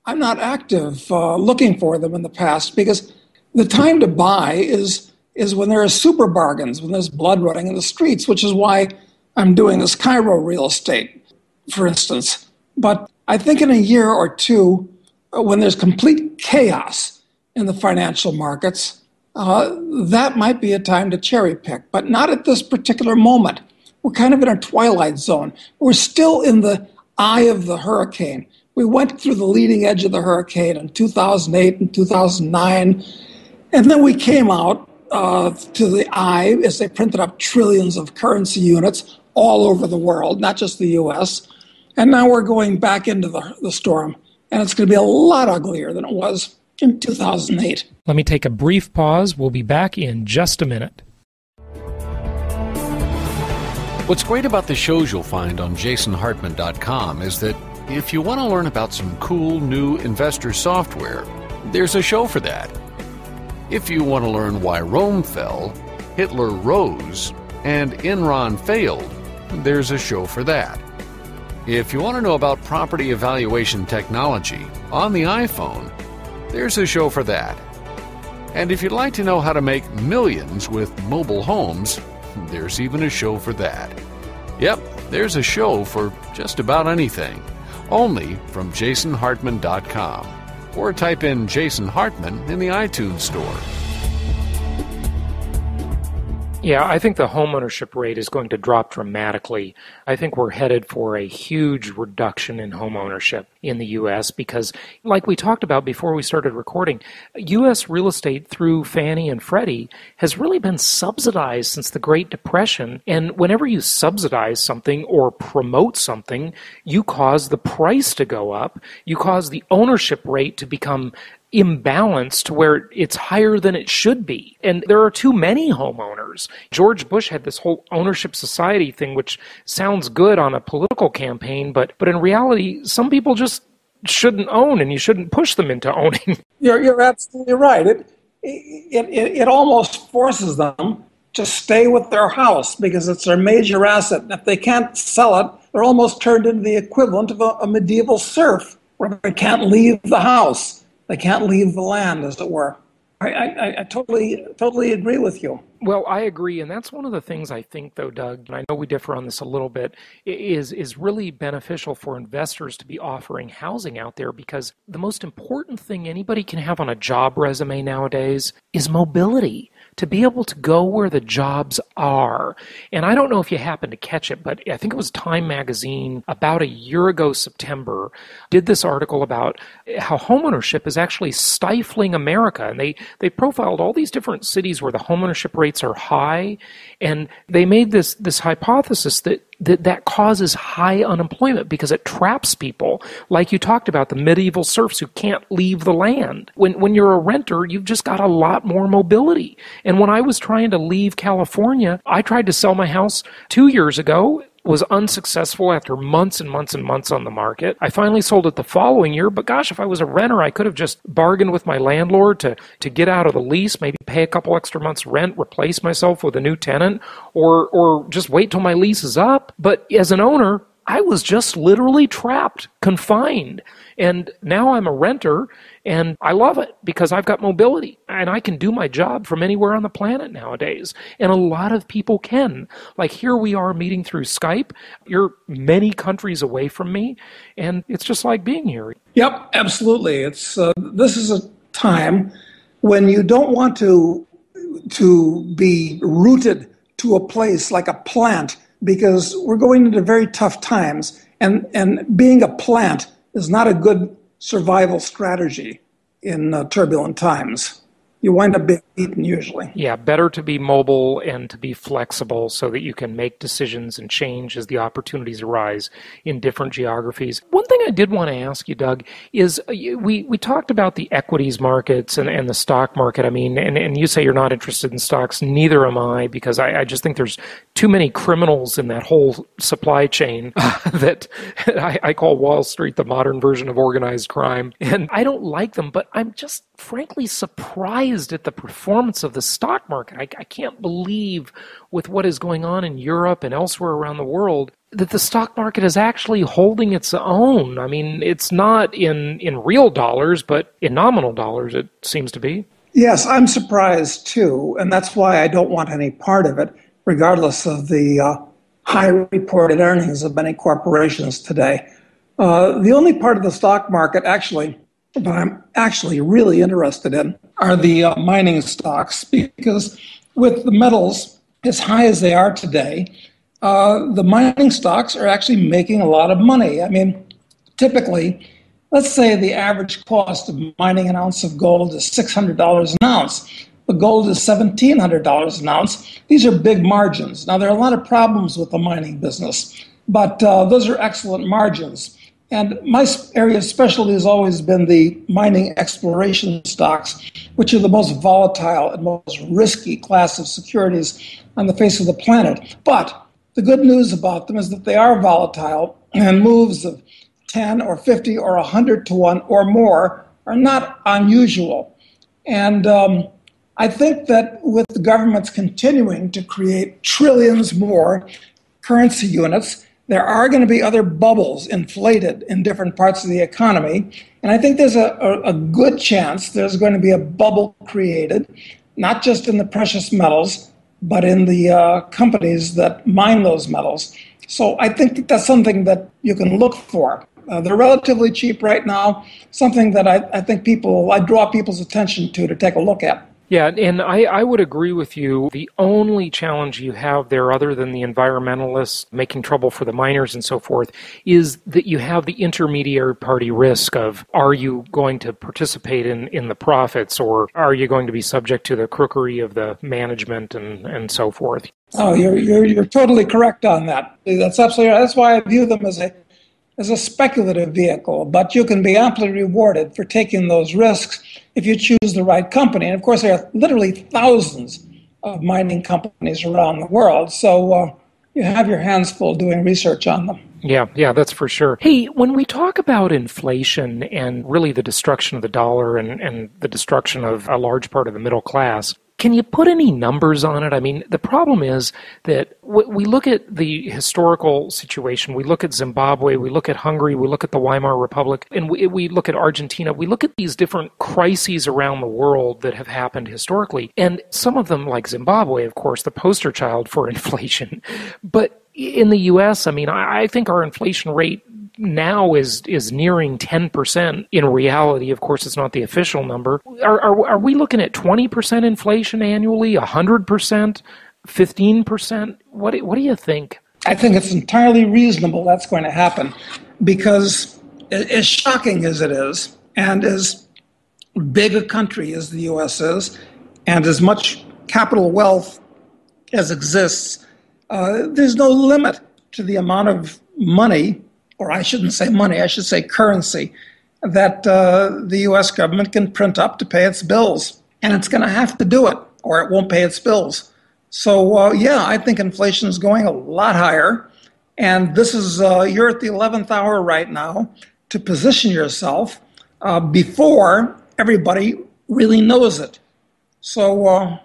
active looking for them in the past, because the time to buy is when there are super bargains, when there's blood running in the streets, which is why I'm doing this Cairo real estate, for instance. But I think in a year or two, when there's complete chaos in the financial markets, that might be a time to cherry pick, but not at this particular moment. We're kind of in a twilight zone. We're still in the eye of the hurricane. We went through the leading edge of the hurricane in 2008 and 2009, and then we came out to the eye as they printed up trillions of currency units all over the world, not just the U.S., and now we're going back into the storm, and it's going to be a lot uglier than it was in 2008. Let me take a brief pause. We'll be back in just a minute. What's great about the shows you'll find on jasonhartman.com is that if you want to learn about some cool new investor software, there's a show for that. If you want to learn why Rome fell, Hitler rose, and Enron failed, there's a show for that. If you want to know about property evaluation technology on the iPhone, there's a show for that. And if you'd like to know how to make millions with mobile homes, there's even a show for that. Yep, there's a show for just about anything. Only from jasonhartman.com. Or type in Jason Hartman in the iTunes store. Yeah, I think the homeownership rate is going to drop dramatically. I think we're headed for a huge reduction in homeownership in the U.S. because, like we talked about before we started recording, U.S. real estate through Fannie and Freddie has really been subsidized since the Great Depression. And whenever you subsidize something or promote something, you cause the price to go up. You cause the ownership rate to become imbalanced to where it's higher than it should be. And there are too many homeowners. George Bush had this whole ownership society thing, which sounds good on a political campaign, but in reality, some people just shouldn't own, and you shouldn't push them into owning. You're absolutely right. It almost forces them to stay with their house because it's their major asset. And if they can't sell it, they're almost turned into the equivalent of a medieval serf, where they can't leave the house. They can't leave the land, as it were. I totally agree with you. Well, I agree, and that's one of the things I think, though, Doug, and I know we differ on this a little bit, is really beneficial for investors to be offering housing out there, because the most important thing anybody can have on a job resume nowadays is mobility, to be able to go where the jobs are. And I don't know if you happen to catch it, but I think it was Time Magazine about a year ago, September, did this article about how homeownership is actually stifling America. And they profiled all these different cities where the homeownership rates are high, and they made this hypothesis that causes high unemployment because it traps people. Like you talked about, the medieval serfs who can't leave the land. When you're a renter, you've just got a lot more mobility. And when I was trying to leave California, I tried to sell my house 2 years ago, was unsuccessful after months and months and months on the market. I finally sold it the following year, but gosh, if I was a renter, I could have just bargained with my landlord to get out of the lease, maybe pay a couple extra months rent, replace myself with a new tenant, or just wait till my lease is up. But as an owner, I was just literally trapped, confined. And now I'm a renter, and I love it because I've got mobility, and I can do my job from anywhere on the planet nowadays. And a lot of people can. Like, here we are meeting through Skype. You're many countries away from me, and it's just like being here. Yep, absolutely. It's this is a time when you don't want to be rooted to a place like a plant, because we're going into very tough times, and being a plant is not a good survival strategy in turbulent times. You wind up being eaten usually. Yeah, better to be mobile and to be flexible so that you can make decisions and change as the opportunities arise in different geographies. One thing I did want to ask you, Doug, is we talked about the equities markets and the stock market. I mean, and you say you're not interested in stocks. Neither am I, because I just think there's too many criminals in that whole supply chain that I call Wall Street the modern version of organized crime. And I don't like them, but I'm just frankly surprised at the performance of the stock market. I can't believe, with what is going on in Europe and elsewhere around the world, that the stock market is actually holding its own. I mean, it's not in real dollars, but in nominal dollars it seems to be. Yes, I'm surprised too, and that's why I don't want any part of it, regardless of the high reported earnings of many corporations today. The only part of the stock market that I'm actually really interested in are the mining stocks, because with the metals as high as they are today, the mining stocks are actually making a lot of money. I mean, typically, let's say the average cost of mining an ounce of gold is $600 an ounce. The gold is $1,700 an ounce. These are big margins. Now, there are a lot of problems with the mining business, but those are excellent margins. And my area of specialty has always been the mining exploration stocks, which are the most volatile and most risky class of securities on the face of the planet. But the good news about them is that they are volatile, and moves of 10 or 50 or 100 to 1 or more are not unusual. And I think that with the governments continuing to create trillions more currency units, there are going to be other bubbles inflated in different parts of the economy. And I think there's a good chance there's going to be a bubble created, not just in the precious metals, but in the companies that mine those metals. So I think that's something that you can look for. They're relatively cheap right now, something that I think I draw people's attention to take a look at. Yeah, and I would agree with you. The only challenge you have there, other than the environmentalists making trouble for the miners and so forth, is that you have the intermediary party risk of, are you going to participate in the profits, or are you going to be subject to the crookery of the management and so forth? Oh, you're totally correct on that. That's absolutely right. That's why I view them as a speculative vehicle, but you can be amply rewarded for taking those risks if you choose the right company. And of course, there are literally thousands of mining companies around the world, so you have your hands full doing research on them. Yeah, that's for sure. Hey, when we talk about inflation and really the destruction of the dollar and the destruction of a large part of the middle class, Can you put any numbers on it? I mean, the problem is that we look at the historical situation, we look at Zimbabwe, we look at Hungary, we look at the Weimar Republic, and we look at Argentina. We look at these different crises around the world that have happened historically. And some of them, like Zimbabwe, of course, the poster child for inflation. But in the U.S., I mean, I think our inflation rate now is nearing 10%. In reality, of course, it's not the official number. Are we looking at 20% inflation annually, 100%, 15%? What do you think? I think it's entirely reasonable that's going to happen, because as shocking as it is, and as big a country as the U.S. is, and as much capital wealth as exists, there's no limit to the amount of money, or I shouldn't say money, I should say currency, that the U.S. government can print up to pay its bills. And it's going to have to do it, or it won't pay its bills. So, yeah, I think inflation is going a lot higher. And this is, you're at the 11th hour right now to position yourself before everybody really knows it. So,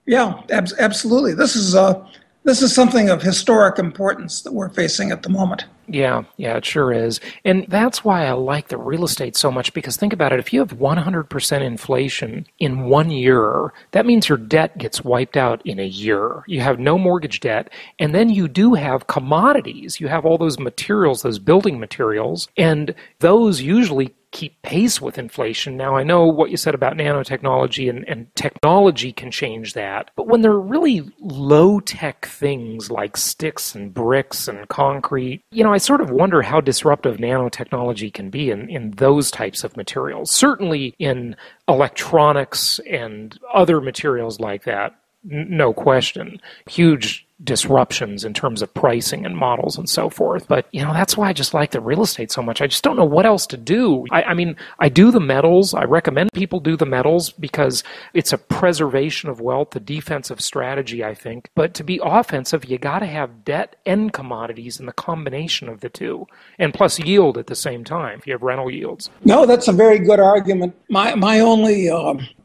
yeah, absolutely. This is something of historic importance that we're facing at the moment. Yeah, it sure is. And that's why I like the real estate so much, because think about it. If you have 100% inflation in 1 year, that means your debt gets wiped out in a year. You have no mortgage debt, and then you do have commodities. You have all those materials, those building materials, and those usually keep pace with inflation. Now, I know what you said about nanotechnology, and technology can change that. But when they're really low-tech things like sticks and bricks and concrete, I sort of wonder how disruptive nanotechnology can be in those types of materials. Certainly in electronics and other materials like that, no question. Huge disruptions in terms of pricing and models and so forth. But, that's why I just like the real estate so much. I just don't know what else to do. I mean, I do the metals. I recommend people do the metals because it's a preservation of wealth, a defensive strategy, I think. But to be offensive, you got to have debt and commodities in the combination of the two. And plus yield at the same time, if you have rental yields. No, that's a very good argument. My only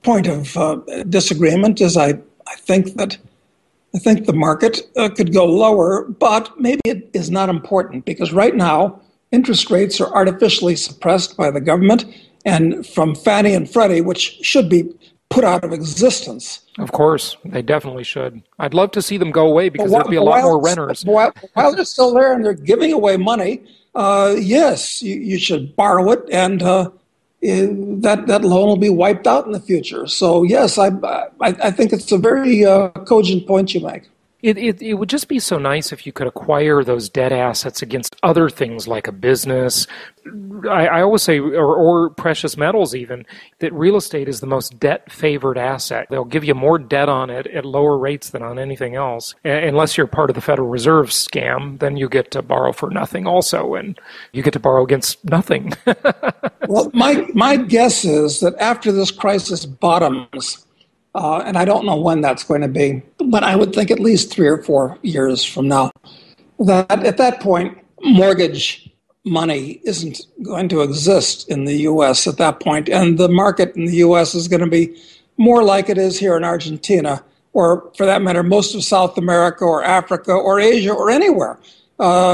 point of disagreement is I think the market could go lower, but maybe it is not important, because right now interest rates are artificially suppressed by the government and from Fannie and Freddie, which should be put out of existence. Of course, they definitely should. I'd love to see them go away, because there'd be a lot more renters. While they're still there and they're giving away money, yes, you should borrow it, and that loan will be wiped out in the future. So yes, I think it's a very cogent point you make. It would just be so nice if you could acquire those debt assets against other things like a business. I always say, or precious metals even, that real estate is the most debt-favored asset. They'll give you more debt on it at lower rates than on anything else. Unless you're part of the Federal Reserve scam, then you get to borrow for nothing also, and you get to borrow against nothing. Well, my guess is that after this crisis bottoms, and I don't know when that's going to be, but I would think at least 3 or 4 years from now, that at that point, mortgage money isn't going to exist in the U.S. at that point, and the market in the U.S. is going to be more like it is here in Argentina, or for that matter, most of South America or Africa or Asia or anywhere,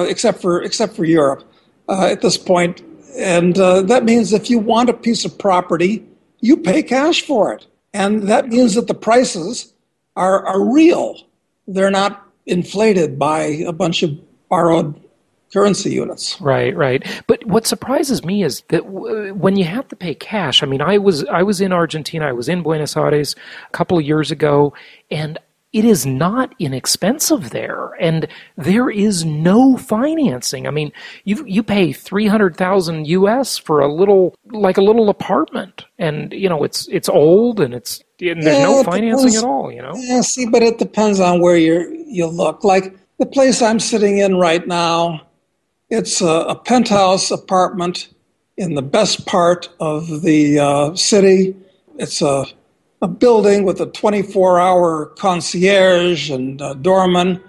except for Europe at this point. And that means if you want a piece of property, you pay cash for it. And that means that the prices are real. They're not inflated by a bunch of borrowed currency units. Right. But what surprises me is that when you have to pay cash, I mean, I was in Argentina, I was in Buenos Aires a couple of years ago, and it is not inexpensive there, and there is no financing. I mean, you pay $300,000 US for a little apartment, and it's old, and there's no financing at all. Yeah, see, but it depends on where you look. Like the place I'm sitting in right now, it's a penthouse apartment in the best part of the city. It's a building with a 24-hour concierge and doorman.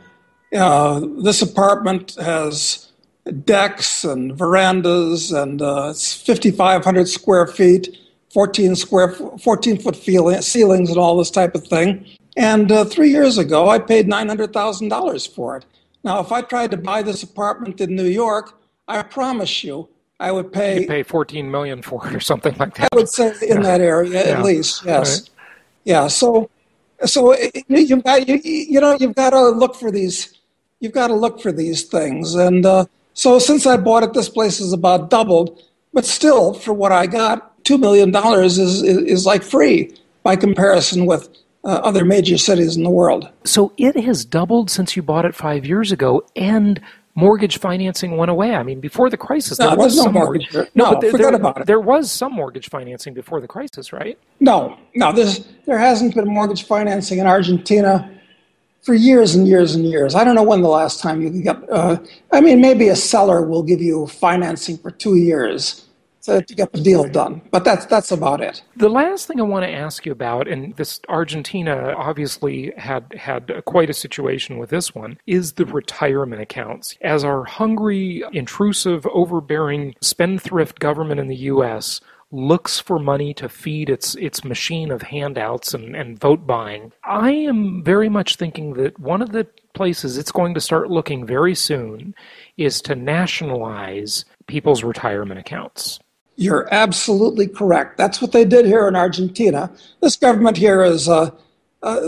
This apartment has decks and verandas, and it's 5,500 square feet, 14-foot ceilings and all this type of thing. And 3 years ago, I paid $900,000 for it. Now, if I tried to buy this apartment in New York, I promise you, I would pay... You'd pay $14 million for it or something like that. I would say in that area, at least, yes. Right. Yeah, so you've got to look for these. You've got to look for these things, and so since I bought it, this place has about doubled. But still, for what I got, $2 million is like free by comparison with other major cities in the world. So it has doubled since you bought it 5 years ago, and mortgage financing went away. I mean, before the crisis, there was some mortgage. Forget about it. There was some mortgage financing before the crisis, right? No. There hasn't been mortgage financing in Argentina for years and years and years. I don't know when the last time you can get. Maybe a seller will give you financing for 2 years to get the deal done. But that's about it. The last thing I want to ask you about, and this Argentina obviously had quite a situation with this one, is the retirement accounts. As our hungry, intrusive, overbearing, spendthrift government in the U.S. looks for money to feed its machine of handouts and vote buying, I am very much thinking that one of the places it's going to start looking very soon is to nationalize people's retirement accounts. You're absolutely correct. That's what they did here in Argentina. This government here is way ahead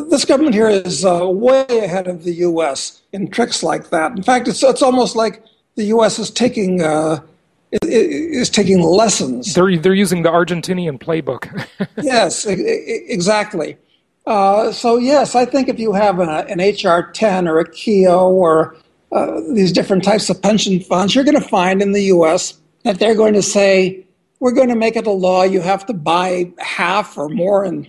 of the U.S. in tricks like that. In fact, it's almost like the U.S. is taking lessons. They're using the Argentinian playbook. Yes, exactly. So yes, I think if you have an HR 10 or a KEO or these different types of pension funds, you're going to find in the U.S. that they're going to say, we're going to make it a law. You have to buy half or more in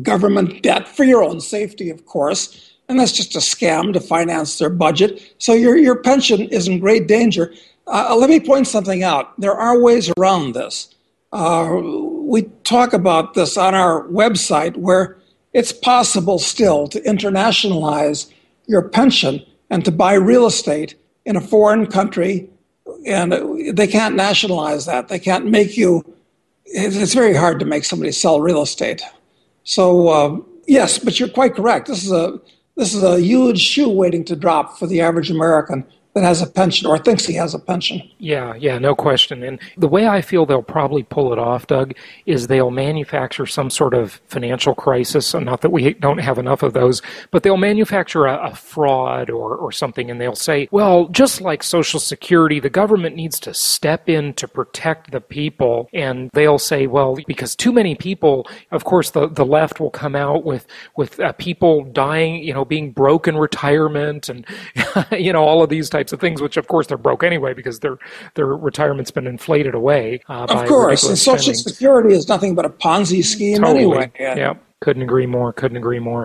government debt for your own safety, of course. And that's just a scam to finance their budget. So your pension is in great danger. Let me point something out. There are ways around this. We talk about this on our website where it's possible still to internationalize your pension and to buy real estate in a foreign country. And they can't nationalize that. They can't make you. It's very hard to make somebody sell real estate. So yes, but you're quite correct. This is a huge shoe waiting to drop for the average American that has a pension or thinks he has a pension. Yeah, no question. And the way I feel they'll probably pull it off, Doug, is they'll manufacture some sort of financial crisis. And not that we don't have enough of those, but they'll manufacture a fraud or something, and they'll say, well, just like Social Security, the government needs to step in to protect the people. And they'll say, well, because too many people, of course, the left will come out with people dying, being broke in retirement and, all of these types of things, which of course they're broke anyway because their retirement's been inflated away. Of course, and Social Security is nothing but a Ponzi scheme anyway. Yeah. Couldn't agree more.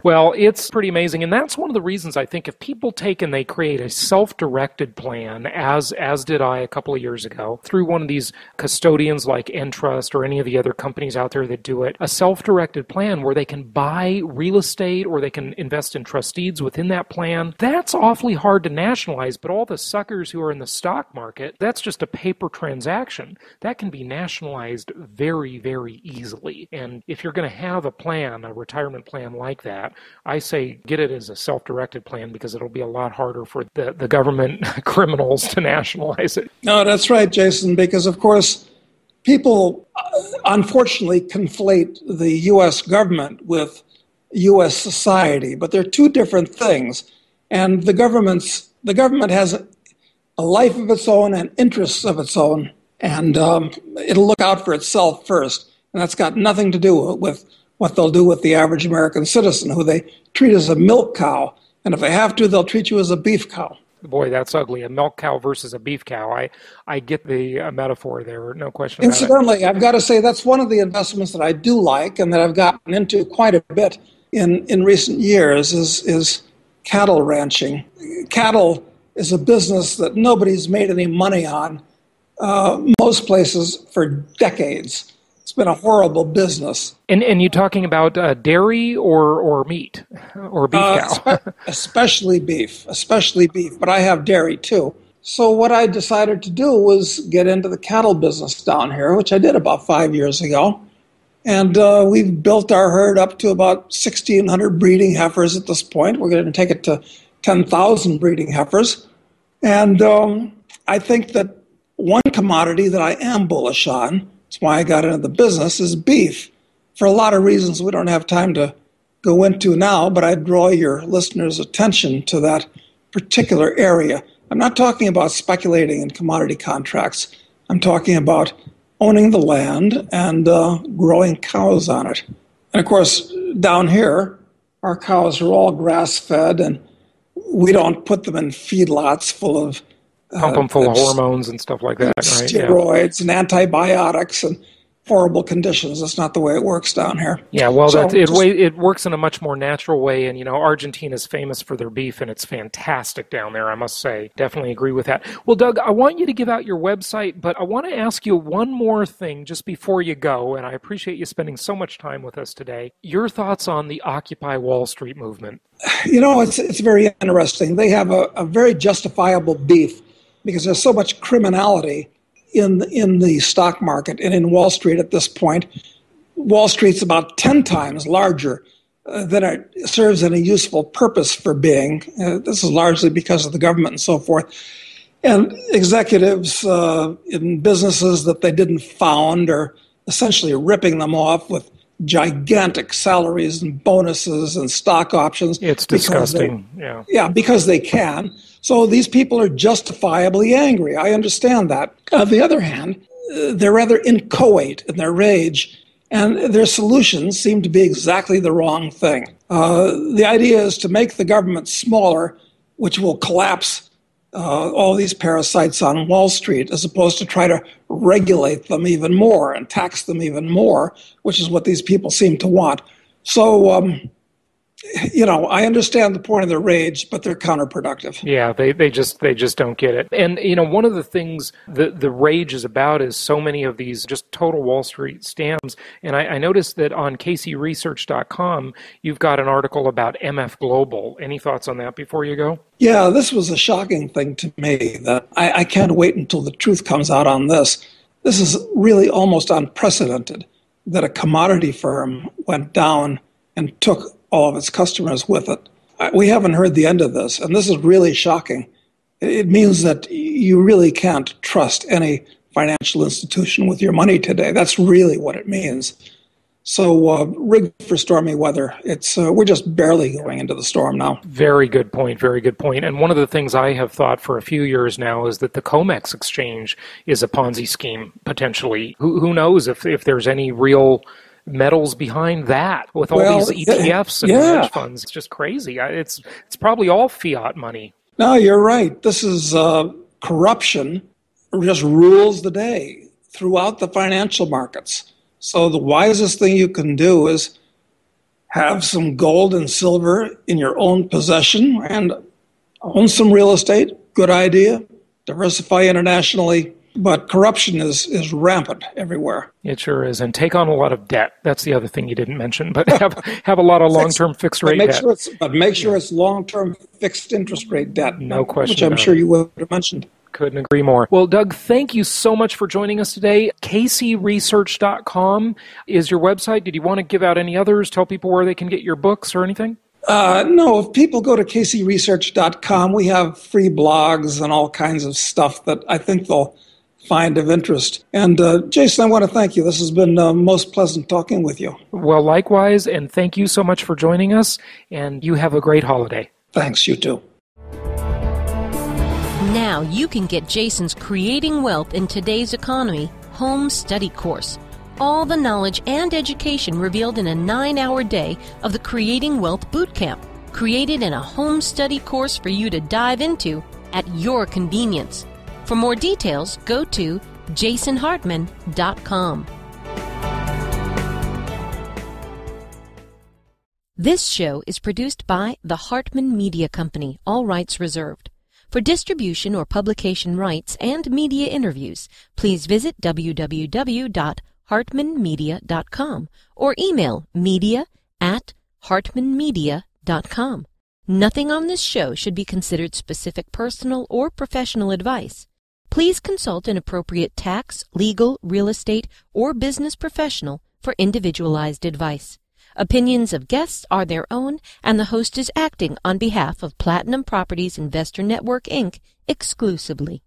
Well, it's pretty amazing. And that's one of the reasons I think if people take and they create a self-directed plan, as did I a couple of years ago, through one of these custodians like Entrust or any of the other companies out there that do it, a self-directed plan where they can buy real estate or they can invest in trustees within that plan, that's awfully hard to nationalize. But all the suckers who are in the stock market, that's just a paper transaction. That can be nationalized very, very easily. And if you're going to have a retirement plan like that, I say get it as a self-directed plan because it'll be a lot harder for the government criminals to nationalize it. No, that's right, Jason, because of course people unfortunately conflate the U.S. government with U.S. society, but they're two different things. And the government has a life of its own and interests of its own, and it'll look out for itself first. And that's got nothing to do with what they'll do with the average American citizen, who they treat as a milk cow. And if they have to, they'll treat you as a beef cow. Boy, that's ugly. A milk cow versus a beef cow. I get the metaphor there, no question about it. Incidentally, I've got to say that's one of the investments that I do like and that I've gotten into quite a bit in recent years is cattle ranching. Cattle is a business that nobody's made any money on, most places, for decades. It's been a horrible business. And you talking about dairy or meat or beef cow? Especially beef, but I have dairy too. So what I decided to do was get into the cattle business down here, which I did about 5 years ago. And we've built our herd up to about 1,600 breeding heifers at this point. We're going to take it to 10,000 breeding heifers. And I think that one commodity that I am bullish on, that's why I got into the business, is beef. For a lot of reasons we don't have time to go into now, but I draw your listeners' attention to that particular area. I'm not talking about speculating in commodity contracts. I'm talking about owning the land and growing cows on it. And of course, down here, our cows are all grass-fed, and we don't put them in feedlots full of pump them full of hormones and stuff like that, right? Steroids and antibiotics and horrible conditions. That's not the way it works down here. Yeah, well, so it works in a much more natural way. And, Argentina is famous for their beef, and it's fantastic down there, I must say. Definitely agree with that. Well, Doug, I want you to give out your website, but I want to ask you one more thing just before you go, and I appreciate you spending so much time with us today. Your thoughts on the Occupy Wall Street movement? It's very interesting. They have a very justifiable beef because there's so much criminality in the stock market and in Wall Street at this point. Wall Street's about 10 times larger than it serves any useful purpose for being. This is largely because of the government and so forth. And executives in businesses that they didn't found are essentially ripping them off with gigantic salaries and bonuses and stock options. It's disgusting. Yeah, because they can. So these people are justifiably angry. I understand that. On the other hand, they're rather inchoate in their rage, and their solutions seem to be exactly the wrong thing. The idea is to make the government smaller, which will collapse all these parasites on Wall Street, as opposed to try to regulate them even more and tax them even more, which is what these people seem to want. So, I understand the point of their rage, but they're counterproductive. Yeah, they just don't get it. And, one of the things the rage is about is so many of these just total Wall Street scams. And I noticed that on CaseyResearch.com, you've got an article about MF Global. Any thoughts on that before you go? Yeah, this was a shocking thing to me that I can't wait until the truth comes out on this. This is really almost unprecedented that a commodity firm went down and took all of its customers with it. We haven't heard the end of this, and this is really shocking. It means that you really can't trust any financial institution with your money today. That's really what it means. So rigged for stormy weather. We're just barely going into the storm now. Very good point, very good point. And one of the things I have thought for a few years now is that the COMEX exchange is a Ponzi scheme, potentially. Who knows if there's any real metals behind that with all these ETFs and hedge funds. It's just crazy. It's probably all fiat money. No, you're right. This is corruption just rules the day throughout the financial markets. So the wisest thing you can do is have some gold and silver in your own possession and own some real estate. Good idea. Diversify internationally. But corruption is rampant everywhere. It sure is. And take on a lot of debt. That's the other thing you didn't mention. But have a lot of long-term fixed rate debt. Make sure it's long-term fixed interest rate debt. No question. Which I'm sure you would have mentioned. Couldn't agree more. Well, Doug, thank you so much for joining us today. CaseyResearch.com is your website. Did you want to give out any others? Tell people where they can get your books or anything? No, if people go to CaseyResearch.com, we have free blogs and all kinds of stuff that I think they'll find of interest. And Jason, I want to thank you. This has been most pleasant talking with you. Well, likewise, and thank you so much for joining us, and you have a great holiday. Thanks, you too. Now you can get Jason's Creating Wealth in Today's Economy home study course. All the knowledge and education revealed in a 9-hour day of the Creating Wealth Bootcamp, created in a home study course for you to dive into at your convenience. For more details, go to jasonhartman.com. This show is produced by the Hartman Media Company, all rights reserved. For distribution or publication rights and media interviews, please visit www.hartmanmedia.com or email media@hartmanmedia.com. Nothing on this show should be considered specific personal or professional advice. Please consult an appropriate tax, legal, real estate, or business professional for individualized advice. Opinions of guests are their own, and the host is acting on behalf of Platinum Properties Investor Network, Inc. exclusively.